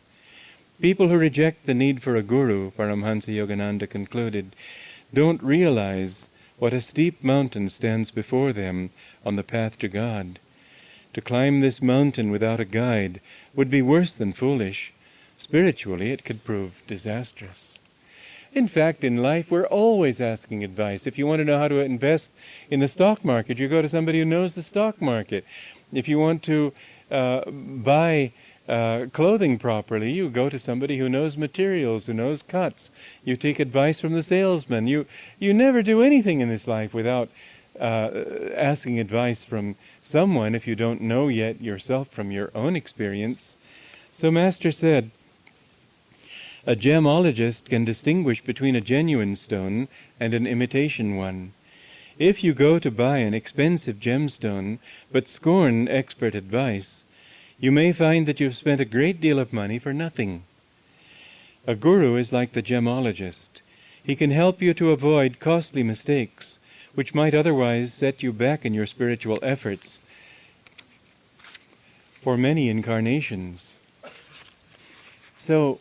People who reject the need for a guru, Paramhansa Yogananda concluded, don't realize what a steep mountain stands before them on the path to God. To climb this mountain without a guide would be worse than foolish. Spiritually, it could prove disastrous. In fact, in life, we're always asking advice. If you want to know how to invest in the stock market, you go to somebody who knows the stock market. If you want to buy clothing properly, you go to somebody who knows materials, who knows cuts. You take advice from the salesman. You never do anything in this life without asking advice from someone if you don't know yet yourself from your own experience. So Master said, a gemologist can distinguish between a genuine stone and an imitation one. If you go to buy an expensive gemstone, but scorn expert advice, you may find that you've spent a great deal of money for nothing. A guru is like the gemologist. He can help you to avoid costly mistakes which might otherwise set you back in your spiritual efforts for many incarnations. So,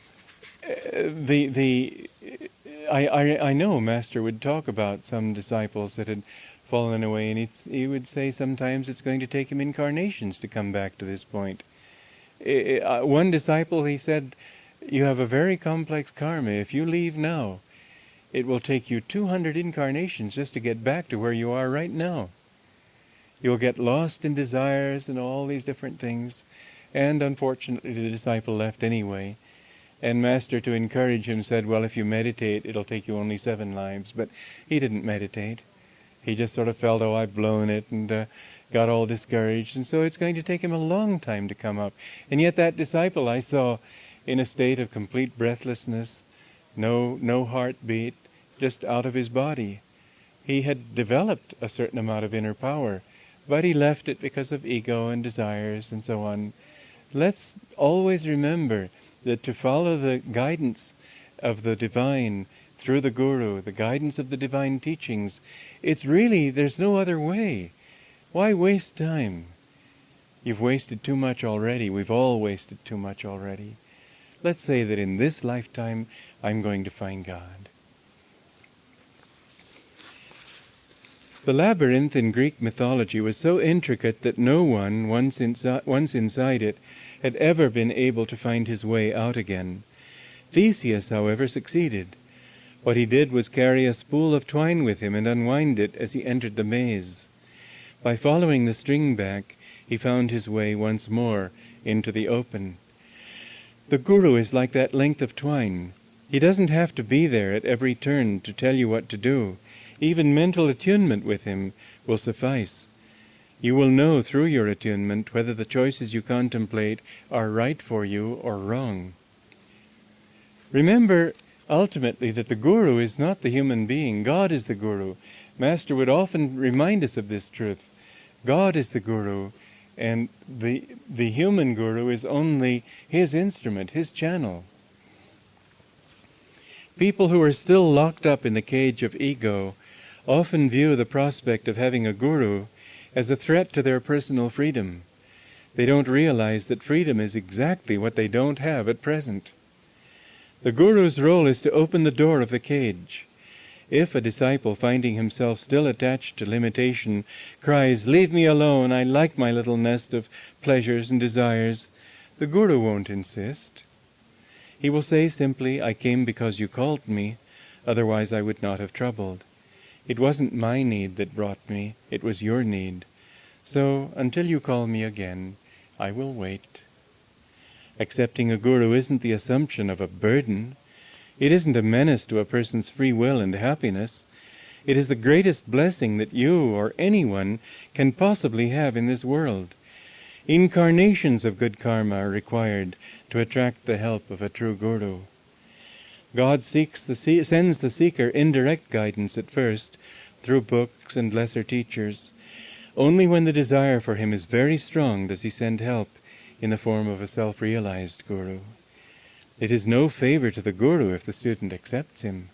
I know Master would talk about some disciples that had fallen away, and he would say sometimes it's going to take him incarnations to come back to this point. One disciple, he said, you have a very complex karma. If you leave now, it will take you 200 incarnations just to get back to where you are right now. You'll get lost in desires and all these different things. And unfortunately, the disciple left anyway. And Master, to encourage him, said, well, if you meditate, it'll take you only 7 lives. But he didn't meditate. He just sort of felt, oh, I've blown it, and got all discouraged. And so it's going to take him a long time to come up. And yet that disciple I saw in a state of complete breathlessness, no heartbeat, just out of his body. He had developed a certain amount of inner power, but he left it because of ego and desires and so on. Let's always remember that to follow the guidance of the divine through the Guru, the guidance of the divine teachings, it's really, there's no other way. Why waste time? You've wasted too much already. We've all wasted too much already. Let's say that in this lifetime, I'm going to find God. The labyrinth in Greek mythology was so intricate that no one, once inside it, had ever been able to find his way out again. Theseus, however, succeeded. What he did was carry a spool of twine with him and unwind it as he entered the maze. By following the string back, he found his way once more into the open. The Guru is like that length of twine. He doesn't have to be there at every turn to tell you what to do. Even mental attunement with him will suffice. You will know through your attunement whether the choices you contemplate are right for you or wrong. Remember, ultimately, that the Guru is not the human being. God is the Guru. Master would often remind us of this truth. God is the Guru, and the human Guru is only his instrument, his channel. People who are still locked up in the cage of ego often view the prospect of having a Guru as a threat to their personal freedom. They don't realize that freedom is exactly what they don't have at present. The Guru's role is to open the door of the cage. If a disciple, finding himself still attached to limitation, cries, "Leave me alone, I like my little nest of pleasures and desires," the Guru won't insist. He will say simply, "I came because you called me, otherwise I would not have troubled. It wasn't my need that brought me, it was your need. So, until you call me again, I will wait." Accepting a Guru isn't the assumption of a burden. It isn't a menace to a person's free will and happiness. It is the greatest blessing that you or anyone can possibly have in this world. Incarnations of good karma are required to attract the help of a true Guru. God sends the seeker indirect guidance at first, through books and lesser teachers. Only when the desire for him is very strong does he send help in the form of a self-realized Guru. It is no favor to the Guru if the student accepts him.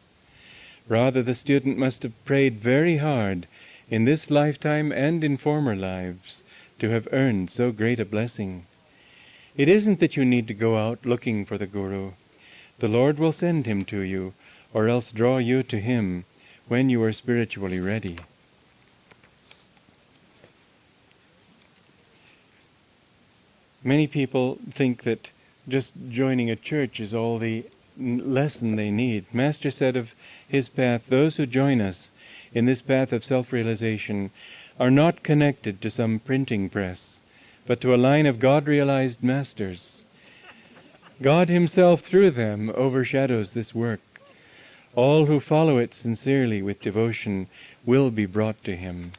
Rather, the student must have prayed very hard in this lifetime and in former lives to have earned so great a blessing. It isn't that you need to go out looking for the Guru. The Lord will send him to you, or else draw you to him when you are spiritually ready. Many people think that just joining a church is all the lesson they need. Master said of his path, those who join us in this path of self-realization are not connected to some printing press, but to a line of God-realized masters. God himself through them overshadows this work. All who follow it sincerely with devotion will be brought to him.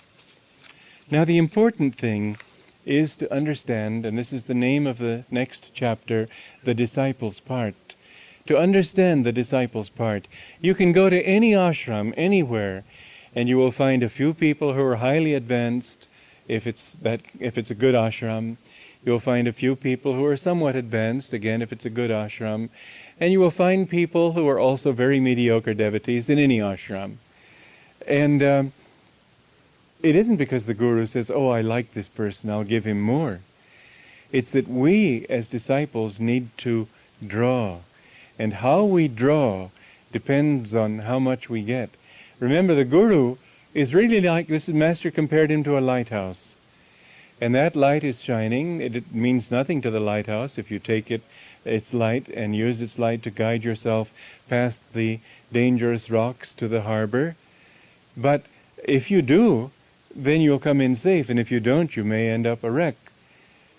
Now the important thing is to understand, and this is the name of the next chapter, the disciple's part. To understand the disciple's part, you can go to any ashram, anywhere, and you will find a few people who are highly advanced, if it's a good ashram. You'll find a few people who are somewhat advanced, again, if it's a good ashram. And you will find people who are also very mediocre devotees in any ashram. And it isn't because the Guru says, oh, I like this person, I'll give him more. It's that we as disciples need to draw. And how we draw depends on how much we get. Remember, the Guru is really like, this Master compared him to a lighthouse. And that light is shining. It means nothing to the lighthouse if you take its light and use its light to guide yourself past the dangerous rocks to the harbor. But if you do, then you'll come in safe, and if you don't, you may end up a wreck.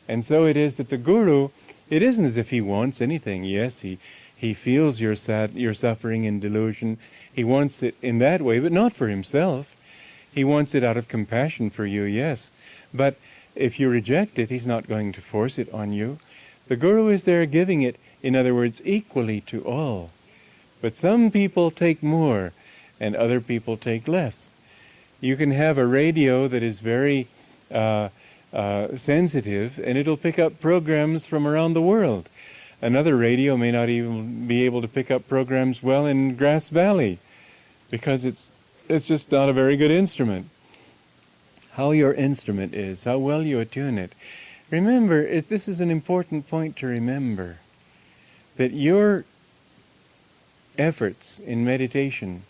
And so it is that the Guru, it isn't as if he wants anything. Yes, he feels your suffering and delusion. He wants it in that way, but not for himself. He wants it out of compassion for you, yes. But if you reject it, he's not going to force it on you. The Guru is there giving it, in other words, equally to all. But some people take more, and other people take less. You can have a radio that is very sensitive, and it'll pick up programs from around the world. Another radio may not even be able to pick up programs well in Grass Valley, because it's just not a very good instrument. How your instrument is, how well you attune it. Remember, this is an important point to remember, that your efforts in meditation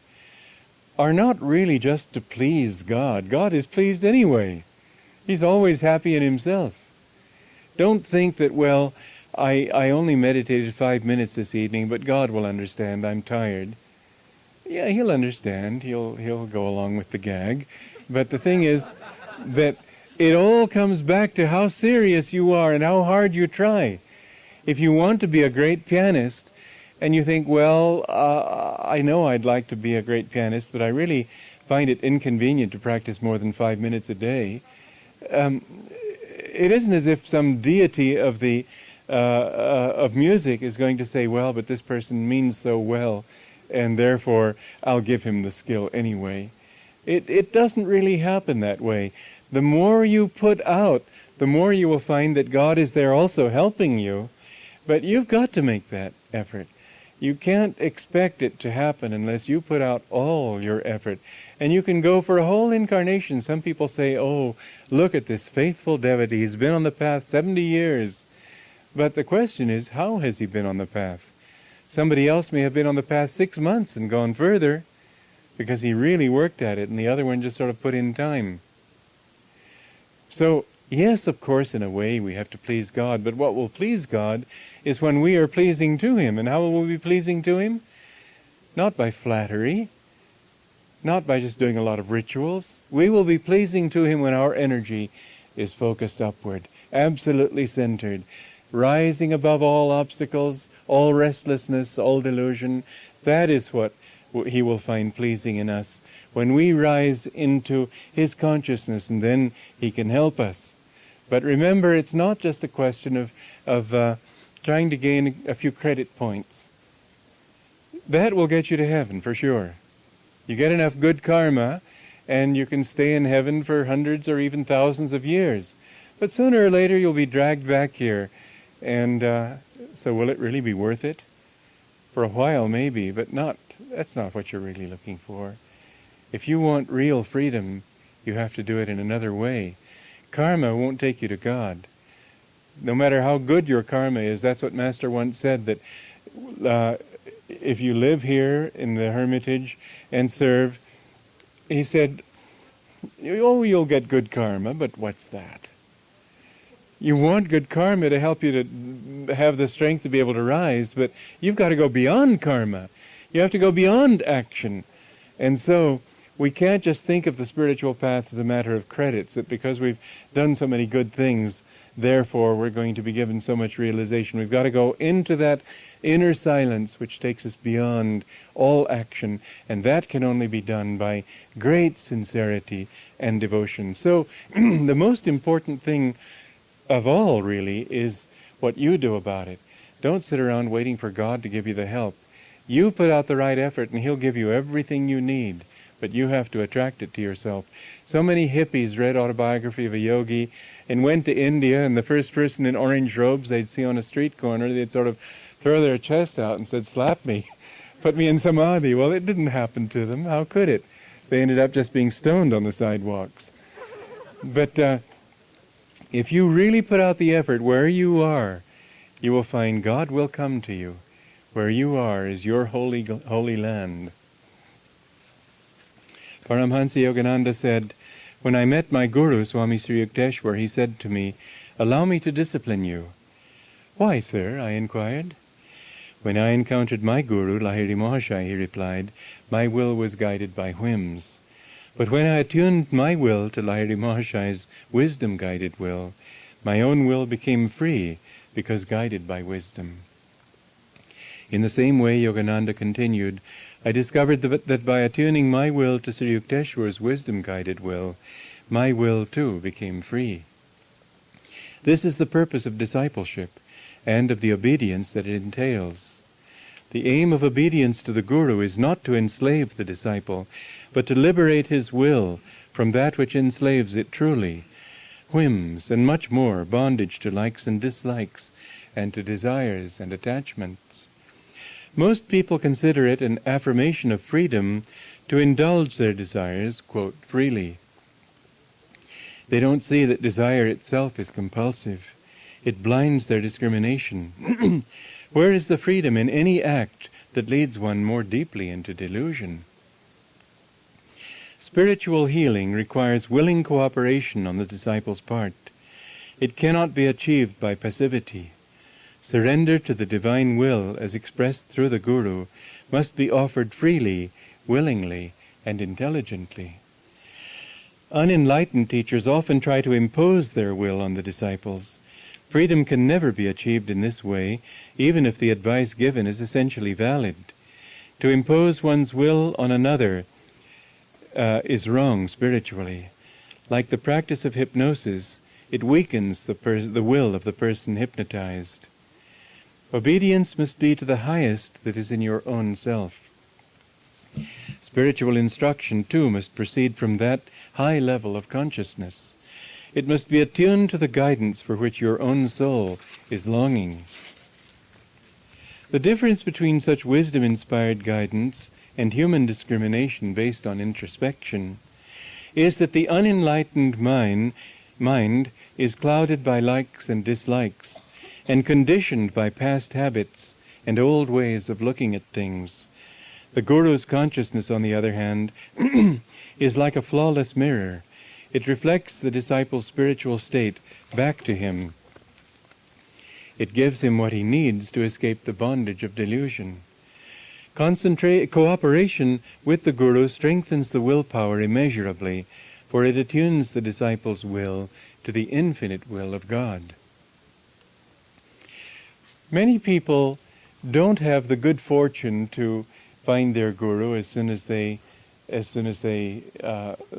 are not really just to please God. God is pleased anyway. He's always happy in himself. Don't think that, well, I only meditated 5 minutes this evening, but God will understand, I'm tired. Yeah, he'll understand. He'll go along with the gag. But the thing is that it all comes back to how serious you are and how hard you try. If you want to be a great pianist, and you think, well, I know I'd like to be a great pianist, but I really find it inconvenient to practice more than 5 minutes a day. It isn't as if some deity of music is going to say, well, but this person means so well, and therefore I'll give him the skill anyway. It doesn't really happen that way. The more you put out, the more you will find that God is there also helping you, but you've got to make that effort. You can't expect it to happen unless you put out all your effort. And you can go for a whole incarnation. Some people say, oh, look at this faithful devotee. He's been on the path 70 years. But the question is, how has he been on the path? Somebody else may have been on the path 6 months and gone further because he really worked at it, and the other one just sort of put in time. So, yes, of course, in a way we have to please God, but what will please God is when we are pleasing to him. And how will we be pleasing to him? Not by flattery, not by just doing a lot of rituals. We will be pleasing to him when our energy is focused upward, absolutely centered, rising above all obstacles, all restlessness, all delusion. That is what he will find pleasing in us. When we rise into his consciousness, and then he can help us. But remember, it's not just a question of trying to gain a few credit points. That will get you to heaven, for sure. You get enough good karma, and you can stay in heaven for hundreds or even thousands of years. But sooner or later, you'll be dragged back here. And so will it really be worth it? For a while, maybe, but that's not what you're really looking for. If you want real freedom, you have to do it in another way. Karma won't take you to God. No matter how good your karma is, that's what Master once said, that if you live here in the hermitage and serve, he said, oh, you'll get good karma, but what's that? You want good karma to help you to have the strength to be able to rise, but you've got to go beyond karma. You have to go beyond action. And so we can't just think of the spiritual path as a matter of credits, that because we've done so many good things, therefore we're going to be given so much realization. We've got to go into that inner silence which takes us beyond all action, and that can only be done by great sincerity and devotion. So the most important thing of all, really, is what you do about it. Don't sit around waiting for God to give you the help. You put out the right effort and he'll give you everything you need, but you have to attract it to yourself. So many hippies read Autobiography of a Yogi and went to India, and the first person in orange robes they'd see on a street corner, they'd sort of throw their chest out and said, slap me, put me in samadhi. Well, it didn't happen to them. How could it? They ended up just being stoned on the sidewalks. But if you really put out the effort where you are, you will find God will come to you. Where you are is your holy land. Paramhansa Yogananda said, "When I met my Guru, Swami Sri Yukteswar, he said to me, 'Allow me to discipline you.' 'Why, sir?' I inquired. 'When I encountered my Guru, Lahiri Mahashaya,' he replied, 'my will was guided by whims. But when I attuned my will to Lahiri Mahashaya's wisdom-guided will, my own will became free because guided by wisdom.' In the same way," Yogananda continued, "I discovered that by attuning my will to Sri Yukteswar's wisdom-guided will, my will too became free. This is the purpose of discipleship and of the obedience that it entails. The aim of obedience to the Guru is not to enslave the disciple, but to liberate his will from that which enslaves it truly, whims and much more, bondage to likes and dislikes, and to desires and attachments. Most people consider it an affirmation of freedom to indulge their desires, quote, freely. They don't see that desire itself is compulsive. It blinds their discrimination. Where is the freedom in any act that leads one more deeply into delusion? Spiritual healing requires willing cooperation on the disciple's part. It cannot be achieved by passivity. Surrender to the divine will, as expressed through the Guru, must be offered freely, willingly, and intelligently. Unenlightened teachers often try to impose their will on the disciples. Freedom can never be achieved in this way, even if the advice given is essentially valid. To impose one's will on another is wrong spiritually. Like the practice of hypnosis, it weakens the will of the person hypnotized. Obedience must be to the highest that is in your own self. Spiritual instruction, too, must proceed from that high level of consciousness. It must be attuned to the guidance for which your own soul is longing. The difference between such wisdom-inspired guidance and human discrimination based on introspection is that the unenlightened mind is clouded by likes and dislikes, and conditioned by past habits and old ways of looking at things. The Guru's consciousness, on the other hand, is like a flawless mirror. It reflects the disciple's spiritual state back to him. It gives him what he needs to escape the bondage of delusion. Cooperation with the Guru strengthens the willpower immeasurably, for it attunes the disciple's will to the infinite will of God. Many people don't have the good fortune to find their Guru as soon as they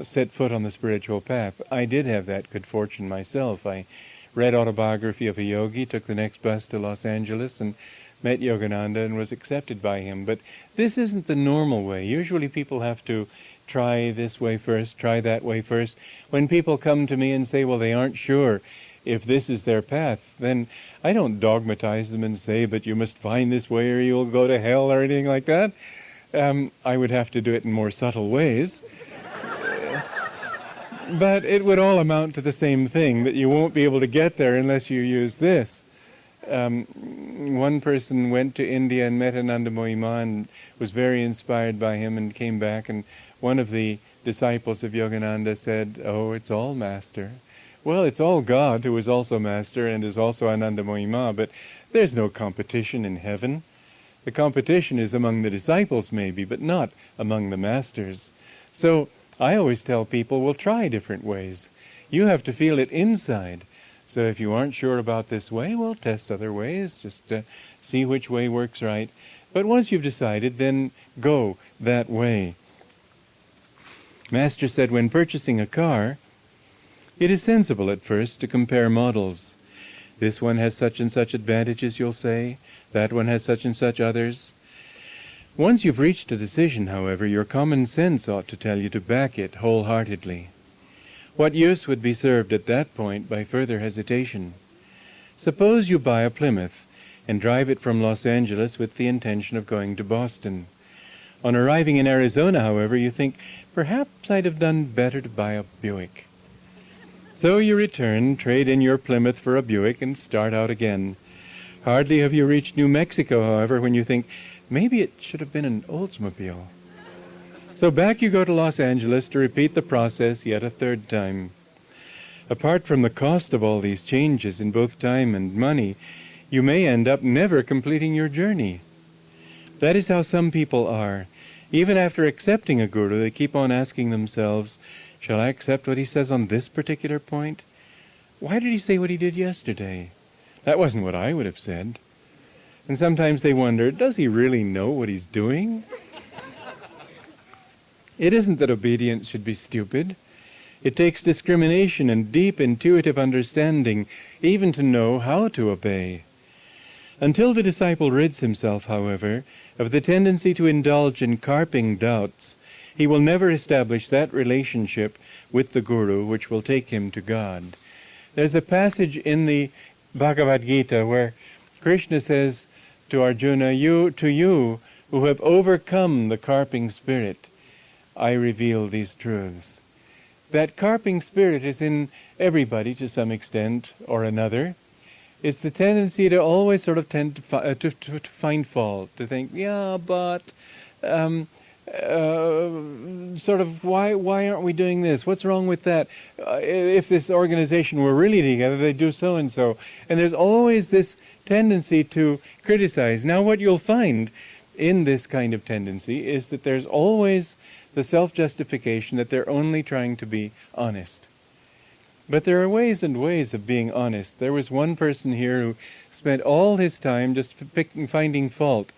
set foot on the spiritual path. I did have that good fortune myself. I read Autobiography of a Yogi, took the next bus to Los Angeles, and met Yogananda and was accepted by him. But this isn't the normal way. Usually people have to try this way first, try that way first. When people come to me and say, well, they aren't sure if this is their path, then I don't dogmatize them and say, but you must find this way or you'll go to hell or anything like that. I would have to do it in more subtle ways. But it would all amount to the same thing, that you won't be able to get there unless you use this. One person went to India and met Ananda and was very inspired by him and came back, and one of the disciples of Yogananda said, oh, it's all Master. Well, it's all God, who is also Master and is also Ananda Mohima, but there's no competition in heaven. The competition is among the disciples maybe, but not among the masters. So I always tell people, well, try different ways. You have to feel it inside. So if you aren't sure about this way, well, test other ways. Just see which way works right. But once you've decided, then go that way. Master said when purchasing a car, it is sensible at first to compare models. This one has such and such advantages, you'll say. That one has such and such others. Once you've reached a decision, however, your common sense ought to tell you to back it wholeheartedly. What use would be served at that point by further hesitation? Suppose you buy a Plymouth and drive it from Los Angeles with the intention of going to Boston. On arriving in Arizona, however, you think, perhaps I'd have done better to buy a Buick. So you return, trade in your Plymouth for a Buick, and start out again. Hardly have you reached New Mexico, however, when you think, maybe it should have been an Oldsmobile. So back you go to Los Angeles to repeat the process yet a third time. Apart from the cost of all these changes in both time and money, you may end up never completing your journey. That is how some people are. Even after accepting a guru, they keep on asking themselves, shall I accept what he says on this particular point? Why did he say what he did yesterday? That wasn't what I would have said. And sometimes they wonder, does he really know what he's doing? It isn't that obedience should be stupid. It takes discrimination and deep intuitive understanding even to know how to obey. Until the disciple rids himself, however, of the tendency to indulge in carping doubts, he will never establish that relationship with the Guru which will take him to God. There's a passage in the Bhagavad Gita where Krishna says to Arjuna, to you who have overcome the carping spirit, I reveal these truths. That carping spirit is in everybody to some extent or another. It's the tendency to always sort of tend to find fault, to think, yeah, but sort of why aren't we doing this? What's wrong with that? If this organization were really together, they'd do so and so. And there's always this tendency to criticize. Now, what you'll find in this kind of tendency is that there's always the self-justification that they're only trying to be honest. But there are ways and ways of being honest. There was one person here who spent all his time just finding fault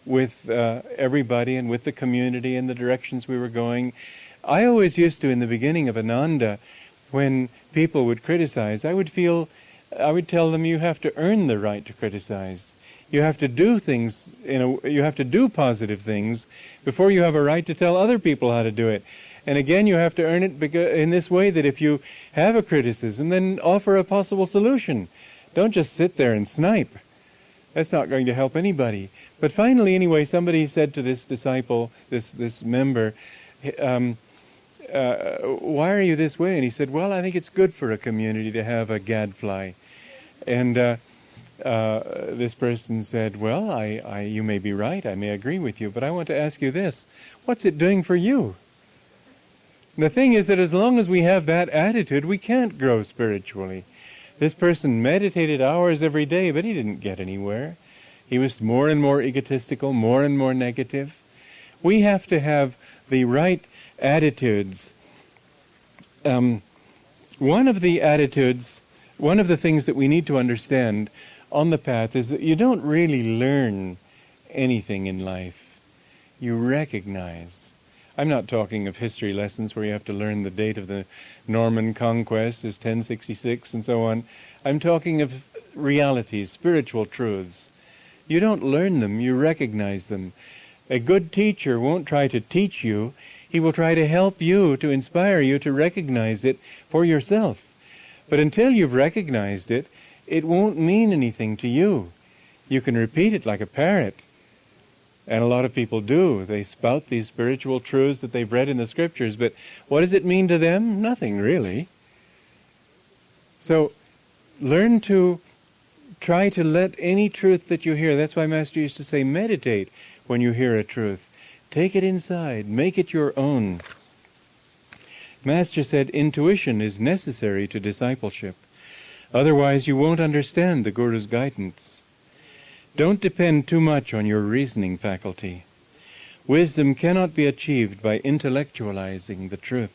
with everybody and with the community and the directions we were going. I always used to, in the beginning of Ananda, when people would criticize, I would tell them, you have to earn the right to criticize. You have to do things, you have to do positive things before you have a right to tell other people how to do it. And again, you have to earn it in this way, that if you have a criticism, then offer a possible solution. Don't just sit there and snipe. That's not going to help anybody. But finally, anyway, somebody said to this disciple, this member, why are you this way? And he said, well, I think it's good for a community to have a gadfly. And this person said, well, you may be right, I may agree with you, but I want to ask you this. What's it doing for you? The thing is that as long as we have that attitude, we can't grow spiritually. This person meditated hours every day, but he didn't get anywhere. He was more and more egotistical, more and more negative. We have to have the right attitudes. One of the things that we need to understand on the path is that you don't really learn anything in life. You recognize. I'm not talking of history lessons where you have to learn the date of the Norman conquest is 1066 and so on. I'm talking of realities, spiritual truths. You don't learn them, you recognize them. A good teacher won't try to teach you. He will try to help you, to inspire you to recognize it for yourself. But until you've recognized it, it won't mean anything to you. You can repeat it like a parrot. And a lot of people do. They spout these spiritual truths that they've read in the scriptures, but what does it mean to them? Nothing, really. So, learn to try to let any truth that you hear, that's why Master used to say, meditate when you hear a truth. Take it inside, make it your own. Master said intuition is necessary to discipleship. Otherwise you won't understand the Guru's guidance. Don't depend too much on your reasoning faculty. Wisdom cannot be achieved by intellectualizing the truth,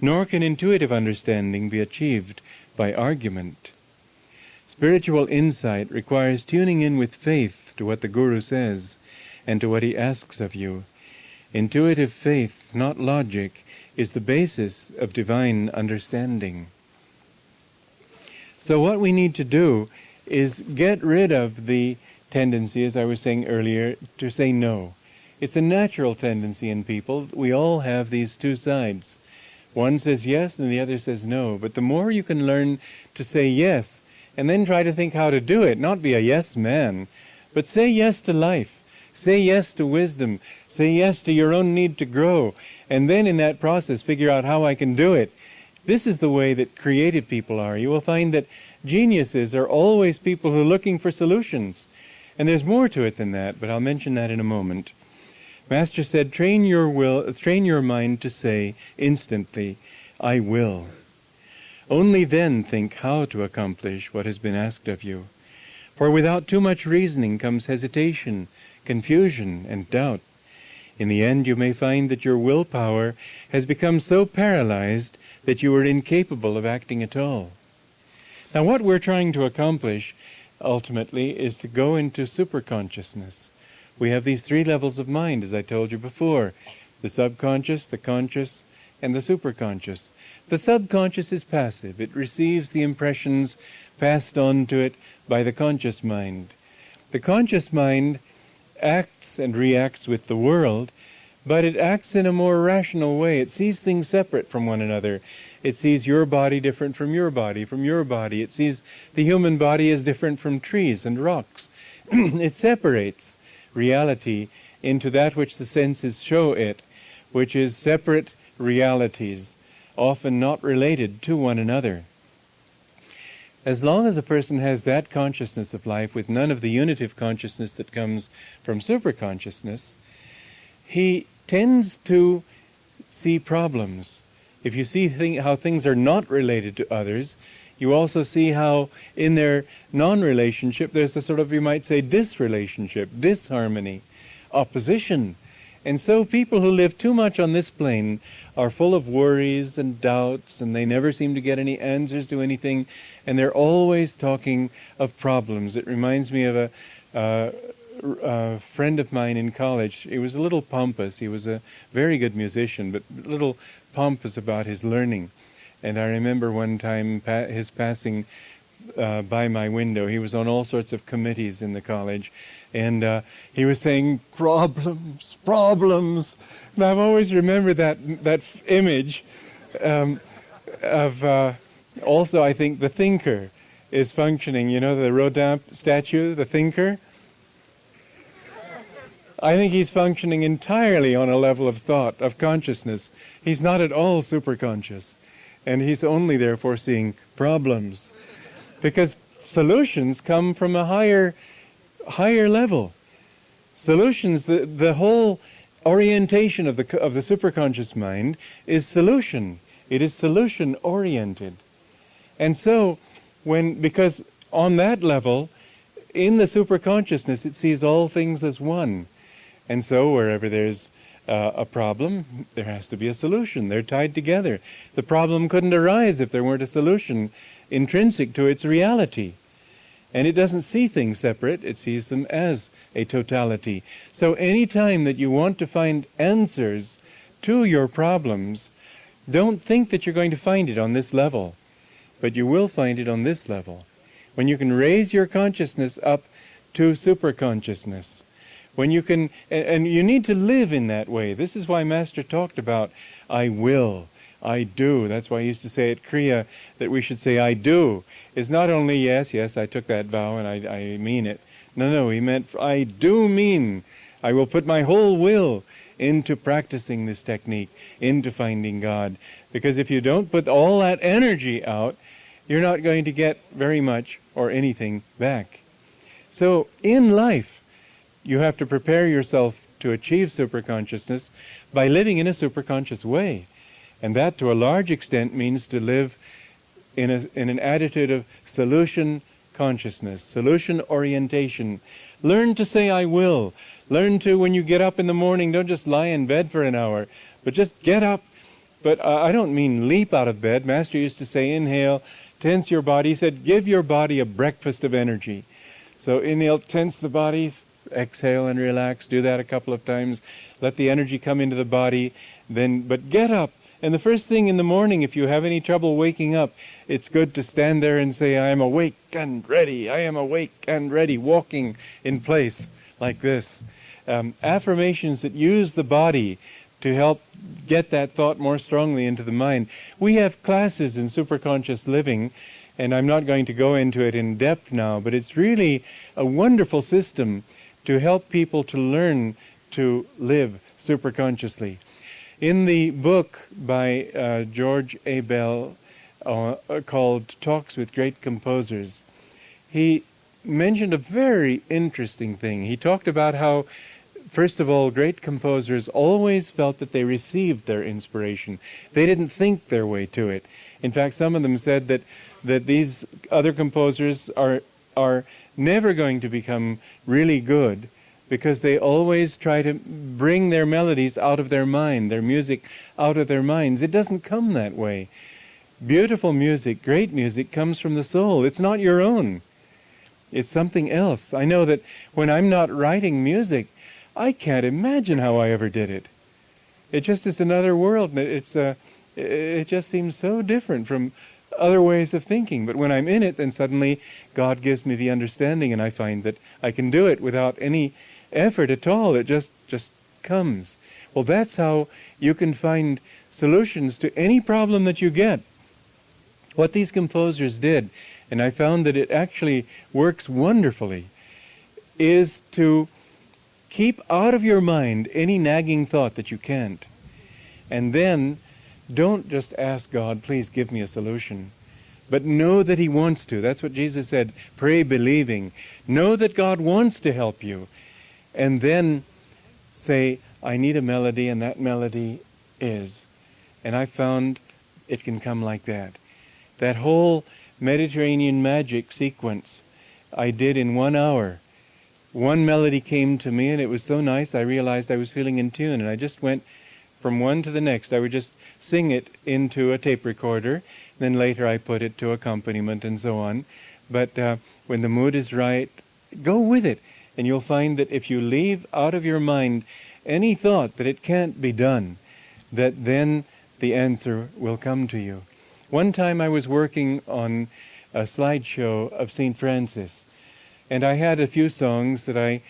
nor can intuitive understanding be achieved by argument. Spiritual insight requires tuning in with faith to what the Guru says and to what he asks of you. Intuitive faith, not logic, is the basis of divine understanding. So what we need to do is get rid of the tendency, as I was saying earlier, to say no. It's a natural tendency in people. We all have these two sides. One says yes and the other says no. But the more you can learn to say yes, and then try to think how to do it, not be a yes man, but say yes to life. Say yes to wisdom. Say yes to your own need to grow. And then in that process figure out how I can do it. This is the way that creative people are. You will find that geniuses are always people who are looking for solutions. And there's more to it than that, but I'll mention that in a moment. Master said, train your mind to say instantly, I will. Only then think how to accomplish what has been asked of you. For without too much reasoning comes hesitation, confusion, and doubt. In the end, you may find that your willpower has become so paralyzed that you are incapable of acting at all. Now, what we're trying to accomplish, ultimately, is to go into superconsciousness. We have these three levels of mind, as I told you before: the subconscious, the conscious, and the superconscious. The subconscious is passive. It receives the impressions passed on to it by the conscious mind. The conscious mind acts and reacts with the world, but it acts in a more rational way. It sees things separate from one another. It sees your body different from your body, It sees the human body as different from trees and rocks. It separates reality into that which the senses show it, which is separate realities, often not related to one another. As long as a person has that consciousness of life with none of the unitive consciousness that comes from superconsciousness, he tends to see problems. If you see how things are not related to others, you also see how in their non-relationship there's a sort of, you might say, disrelationship, disharmony, opposition. And so people who live too much on this plane are full of worries and doubts, and they never seem to get any answers to anything, and they're always talking of problems. It reminds me of a friend of mine in college. He was a little pompous. He was a very good musician, but a little pompous about his learning. And I remember one time his passing by my window. He was on all sorts of committees in the college, and he was saying, problems, problems. And I've always remembered that image of also, I think, the thinker is functioning. You know, the Rodin statue, the thinker? I think he's functioning entirely on a level of thought, of consciousness. He's not at all superconscious. And he's only therefore seeing problems. Because solutions come from a higher level. Solutions, the whole orientation of the superconscious mind is solution. It is solution oriented. And so, because on that level, in the superconsciousness, it sees all things as one. And so wherever there's a problem, there has to be a solution. They're tied together. The problem couldn't arise if there weren't a solution intrinsic to its reality. And it doesn't see things separate, it sees them as a totality. So any time that you want to find answers to your problems, don't think that you're going to find it on this level, but you will find it on this level. When you can raise your consciousness up to superconsciousness, when you can, and you need to live in that way. This is why Master talked about, I will, I do. That's why he used to say at Kriya that we should say, I do. It's not only, yes, I took that vow and I mean it. No, he meant, I do mean, I will put my whole will into practicing this technique, into finding God. Because if you don't put all that energy out, you're not going to get very much or anything back. So in life, you have to prepare yourself to achieve superconsciousness by living in a superconscious way. And that, to a large extent, means to live in an attitude of solution consciousness, solution orientation. Learn to say, I will. Learn to, when you get up in the morning, don't just lie in bed for an hour, but just get up. But I don't mean leap out of bed. Master used to say, inhale, tense your body. He said, give your body a breakfast of energy. So inhale, tense the body, exhale and relax. Do that a couple of times. Let the energy come into the body. But get up. And the first thing in the morning, if you have any trouble waking up, it's good to stand there and say, I am awake and ready. I am awake and ready. Walking in place like this. Affirmations that use the body to help get that thought more strongly into the mind. We have classes in superconscious living, and I'm not going to go into it in depth now, but it's really a wonderful system to help people to learn to live superconsciously. In the book by George A. Bell called Talks with Great Composers, he mentioned a very interesting thing. He talked about how, first of all, great composers always felt that they received their inspiration. They didn't think their way to it. In fact, some of them said that these other composers are never going to become really good because they always try to bring their melodies out of their mind, their music out of their minds. It doesn't come that way. Beautiful music, great music, comes from the soul. It's not your own. It's something else. I know that when I'm not writing music, I can't imagine how I ever did it. It just is another world. It just seems so different from other ways of thinking. But when I'm in it, then suddenly God gives me the understanding, and I find that I can do it without any effort at all. It just comes. Well, that's how you can find solutions to any problem that you get. What these composers did, and I found that it actually works wonderfully, is to keep out of your mind any nagging thought that you can't. And then don't just ask God, please give me a solution, but know that He wants to. That's what Jesus said, pray believing. Know that God wants to help you. And then say, I need a melody, and that melody is. And I found it can come like that. That whole Mediterranean magic sequence I did in 1 hour. One melody came to me, and it was so nice, I realized I was feeling in tune, and I just went from one to the next. I would just sing it into a tape recorder, then later I put it to accompaniment and so on. But when the mood is right, go with it, and you'll find that if you leave out of your mind any thought that it can't be done, that then the answer will come to you. One time I was working on a slideshow of St. Francis, and I had a few songs that I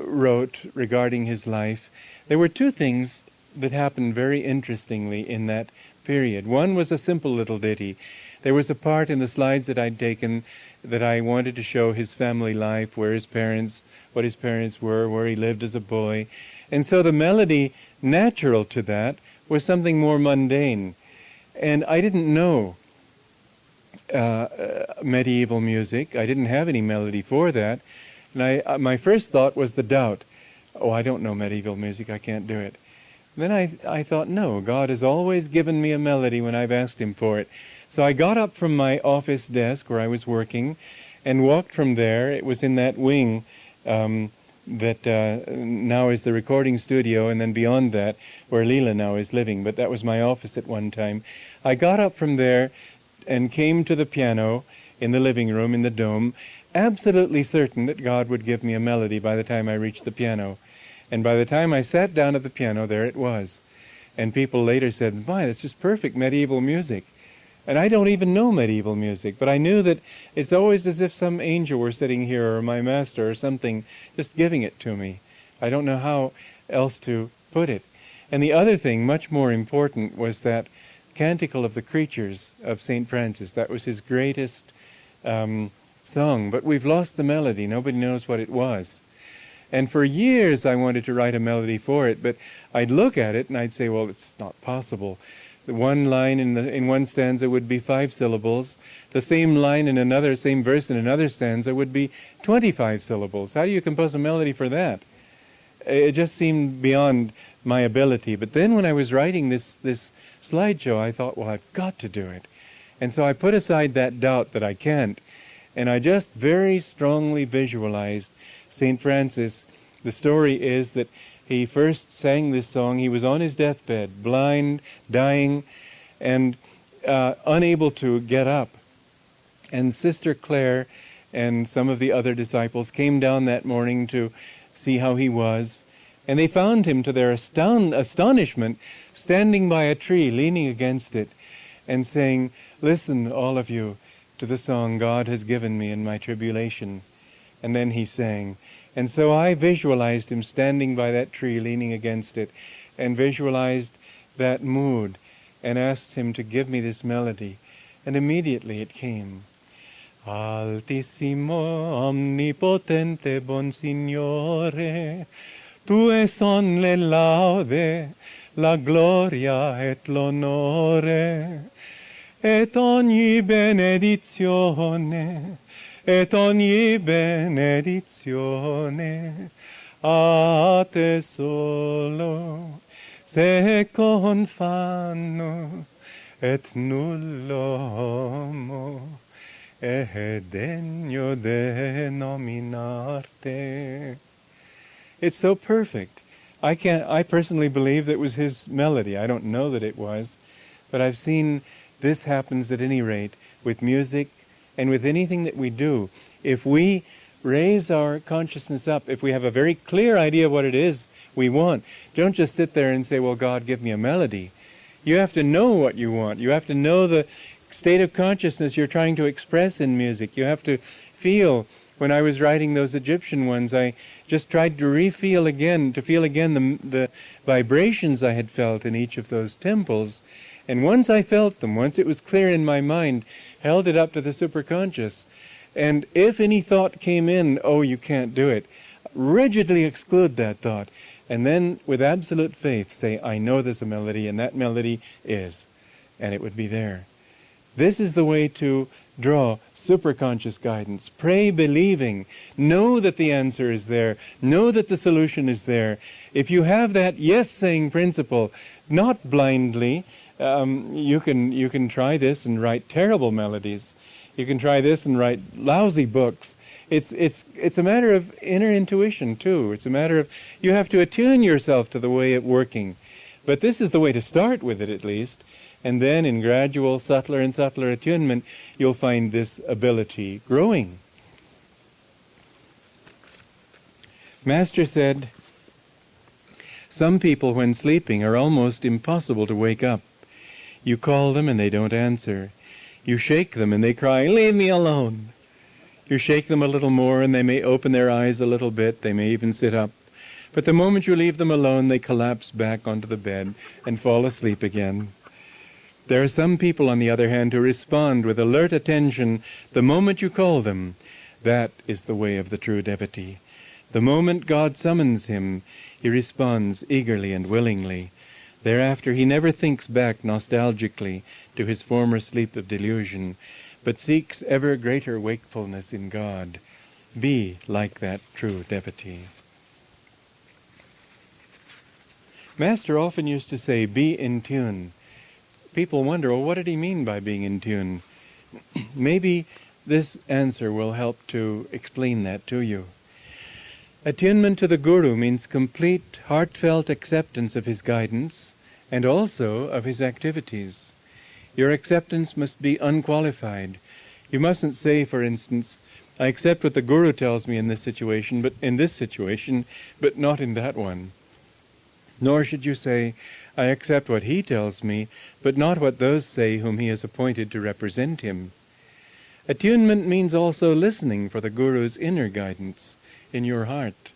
wrote regarding his life. There were two things that happened very interestingly in that period. One was a simple little ditty. There was a part in the slides that I'd taken that I wanted to show his family life, what his parents were, where he lived as a boy. And so the melody natural to that was something more mundane. And I didn't know medieval music. I didn't have any melody for that. And my first thought was the doubt. Oh, I don't know medieval music, I can't do it. Then I thought, no, God has always given me a melody when I've asked Him for it. So I got up from my office desk where I was working and walked from there. It was in that wing that now is the recording studio, and then beyond that where Leela now is living. But that was my office at one time. I got up from there and came to the piano in the living room in the dome, absolutely certain that God would give me a melody by the time I reached the piano. And by the time I sat down at the piano, there it was. And people later said, "My, that's just perfect medieval music." And I don't even know medieval music, but I knew that it's always as if some angel were sitting here, or my master or something, just giving it to me. I don't know how else to put it. And the other thing, much more important, was that Canticle of the Creatures of St. Francis. That was his greatest song, but we've lost the melody. Nobody knows what it was. And for years I wanted to write a melody for it, but I'd look at it and I'd say, well, it's not possible. The one line in one stanza would be 5 syllables. The same line in another, same verse in another stanza would be 25 syllables. How do you compose a melody for that? It just seemed beyond my ability. But then when I was writing this slideshow, I thought, well, I've got to do it. And so I put aside that doubt that I can't, and I just very strongly visualized St. Francis. The story is that he first sang this song. He was on his deathbed, blind, dying, and unable to get up. And Sister Clare and some of the other disciples came down that morning to see how he was. And they found him, to their astonishment, standing by a tree, leaning against it, and saying, "Listen, all of you, to the song God has given me in my tribulation." And then he sang. And so I visualized him standing by that tree, leaning against it, and visualized that mood, and asked him to give me this melody. And immediately it came. Altissimo, omnipotente, bon Signore, tue son le laude, la gloria et l'onore, et ogni benedizione, a te solo se confanno, et nullo homo è degno de nominarte. It's so perfect. I personally believe that was his melody. I don't know that it was, but I've seen this happens at any rate with music and with anything that we do. If we raise our consciousness up, if we have a very clear idea of what it is we want, don't just sit there and say, well, God, give me a melody. You have to know what you want. You have to know the state of consciousness you're trying to express in music. You have to feel. When I was writing those Egyptian ones, I just tried to feel again the vibrations I had felt in each of those temples. And once I felt them, once it was clear in my mind, held it up to the superconscious. And if any thought came in, oh, you can't do it, rigidly exclude that thought. And then, with absolute faith, say, I know there's a melody, and that melody is. And it would be there. This is the way to draw superconscious guidance. Pray believing. Know that the answer is there. Know that the solution is there. If you have that yes-saying principle, not blindly, you can try this and write terrible melodies. You can try this and write lousy books. It's a matter of inner intuition, too. It's a matter of, you have to attune yourself to the way of working. But this is the way to start with it, at least. And then in gradual, subtler and subtler attunement, you'll find this ability growing. Master said, some people when sleeping are almost impossible to wake up. You call them and they don't answer. You shake them and they cry, leave me alone. You shake them a little more and they may open their eyes a little bit, they may even sit up. But the moment you leave them alone, they collapse back onto the bed and fall asleep again. There are some people, on the other hand, who respond with alert attention the moment you call them. That is the way of the true devotee. The moment God summons him, he responds eagerly and willingly. Thereafter he never thinks back nostalgically to his former sleep of delusion, but seeks ever greater wakefulness in God. Be like that true devotee. Master often used to say, be in tune. People wonder, well, what did he mean by being in tune? Maybe this answer will help to explain that to you. Attunement to the Guru means complete, heartfelt acceptance of his guidance and also of his activities. Your acceptance must be unqualified. You mustn't say, for instance, I accept what the Guru tells me in this situation, but not in that one. Nor should you say, I accept what he tells me, but not what those say whom he has appointed to represent him. Attunement means also listening for the Guru's inner guidance in your heart.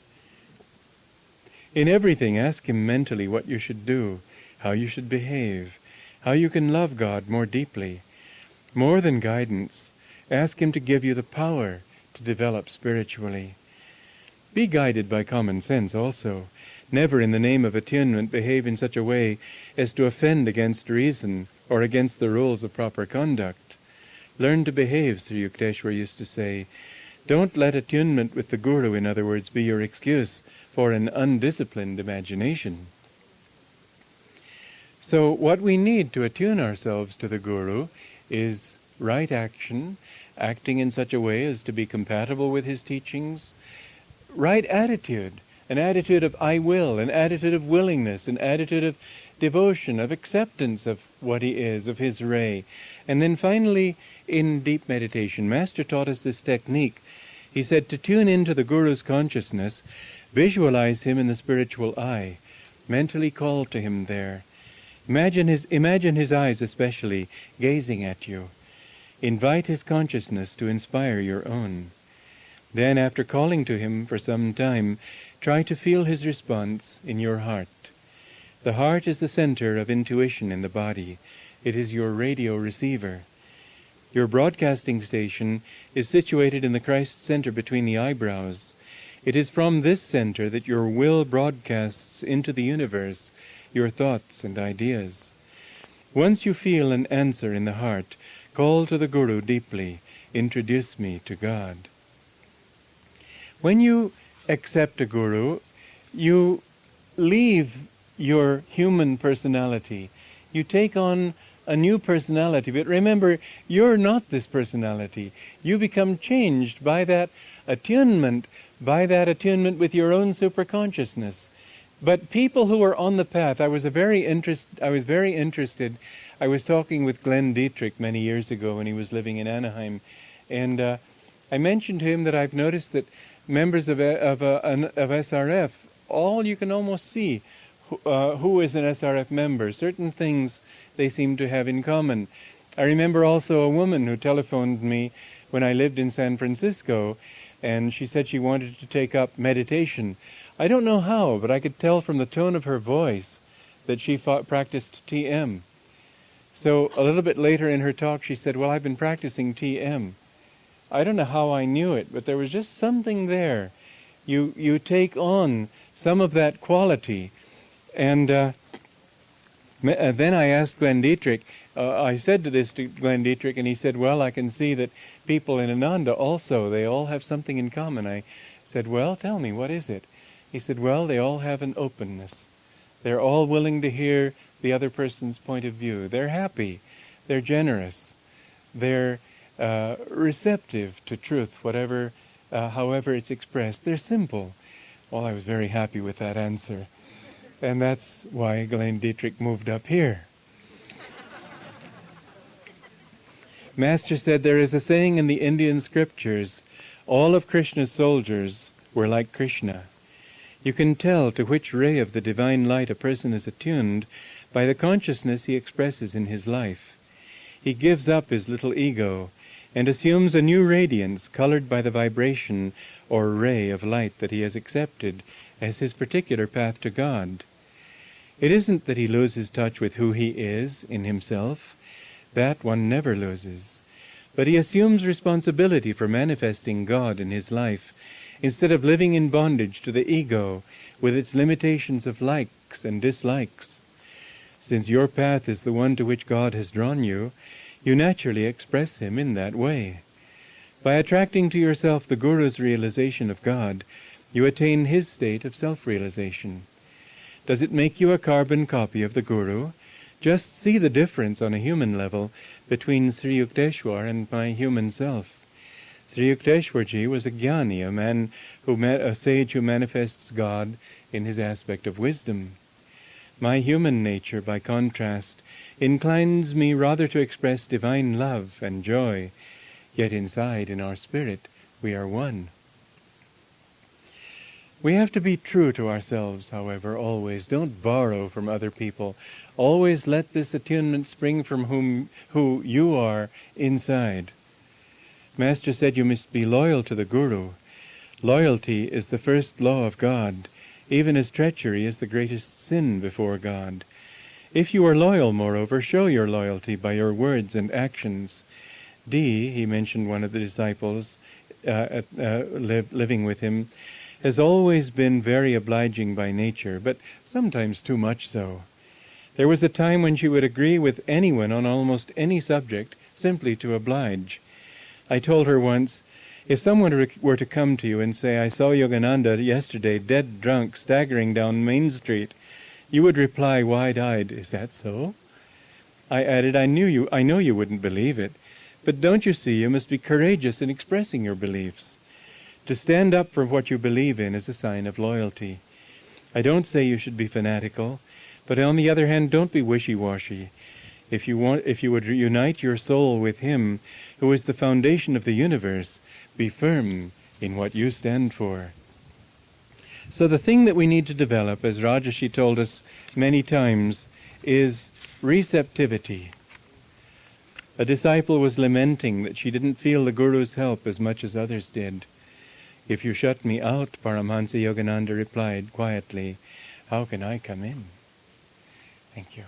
In everything, ask him mentally what you should do, how you should behave, how you can love God more deeply. More than guidance, ask him to give you the power to develop spiritually. Be guided by common sense also. Never in the name of attunement behave in such a way as to offend against reason or against the rules of proper conduct. Learn to behave, Sri Yukteswar used to say. Don't let attunement with the Guru, in other words, be your excuse for an undisciplined imagination. So what we need to attune ourselves to the Guru is right action, acting in such a way as to be compatible with his teachings, right attitude, an attitude of I will, an attitude of willingness, an attitude of devotion, of acceptance of what he is, of his ray. And then finally, in deep meditation, Master taught us this technique. He said to tune into the Guru's consciousness, visualize him in the spiritual eye, mentally call to him there. Imagine his eyes especially gazing at you. Invite his consciousness to inspire your own. Then, after calling to him for some time, try to feel his response in your heart. The heart is the center of intuition in the body. It is your radio receiver. Your broadcasting station is situated in the Christ center between the eyebrows. It is from this center that your will broadcasts into the universe your thoughts and ideas. Once you feel an answer in the heart, call to the Guru deeply, introduce me to God. When you accept a Guru, you leave your human personality. You take on a new personality. But remember, you're not this personality. You become changed by that attunement with your own superconsciousness. But people who are on the path, I was very interested. I was talking with Glenn Dietrich many years ago when he was living in Anaheim, and I mentioned to him that I've noticed that members of SRF, you can almost see who is an SRF member. Certain things they seem to have in common. I remember also a woman who telephoned me when I lived in San Francisco, and she said she wanted to take up meditation. I don't know how, but I could tell from the tone of her voice that she practiced TM. So a little bit later in her talk she said, well, I've been practicing TM. I don't know how I knew it, but there was just something there. You take on some of that quality. And then I asked Glenn Dietrich, I said this to Glenn Dietrich, and he said, well, I can see that people in Ananda also, they all have something in common. I said, well, tell me, what is it? He said, well, they all have an openness. They're all willing to hear the other person's point of view. They're happy. They're generous. They're receptive to truth, however it's expressed. They're simple. Well, I was very happy with that answer. And that's why Glenn Dietrich moved up here. Master said there is a saying in the Indian scriptures, all of Krishna's soldiers were like Krishna. You can tell to which ray of the divine light a person is attuned by the consciousness he expresses in his life. He gives up his little ego and assumes a new radiance colored by the vibration or ray of light that he has accepted as his particular path to God. It isn't that he loses touch with who he is in himself. That one never loses. But he assumes responsibility for manifesting God in his life, instead of living in bondage to the ego with its limitations of likes and dislikes. Since your path is the one to which God has drawn you, you naturally express him in that way. By attracting to yourself the Guru's realization of God, you attain his state of self-realization. Does it make you a carbon copy of the Guru? Just see the difference on a human level between Sri Yukteswar and my human self. Sri Yukteswarji was a jnani, a sage who manifests God in his aspect of wisdom. My human nature, by contrast, inclines me rather to express divine love and joy, yet inside, in our spirit, we are one. We have to be true to ourselves, however, always. Don't borrow from other people. Always let this attunement spring from who you are inside. Master said you must be loyal to the Guru. Loyalty is the first law of God, even as treachery is the greatest sin before God. If you are loyal, moreover, show your loyalty by your words and actions. He mentioned one of the disciples living with him, has always been very obliging by nature, but sometimes too much so. There was a time when she would agree with anyone on almost any subject simply to oblige. I told her once, if someone were to come to you and say, I saw Yogananda yesterday dead drunk staggering down Main Street, you would reply wide-eyed, is that so? I added, I know you wouldn't believe it, but don't you see you must be courageous in expressing your beliefs. To stand up for what you believe in is a sign of loyalty. I don't say you should be fanatical, but on the other hand, don't be wishy-washy. If you would unite your soul with him who is the foundation of the universe, be firm in what you stand for. So the thing that we need to develop, as Rajashi told us many times, is receptivity. A disciple was lamenting that she didn't feel the Guru's help as much as others did. If you shut me out, Paramahansa Yogananda replied quietly, how can I come in? Thank you.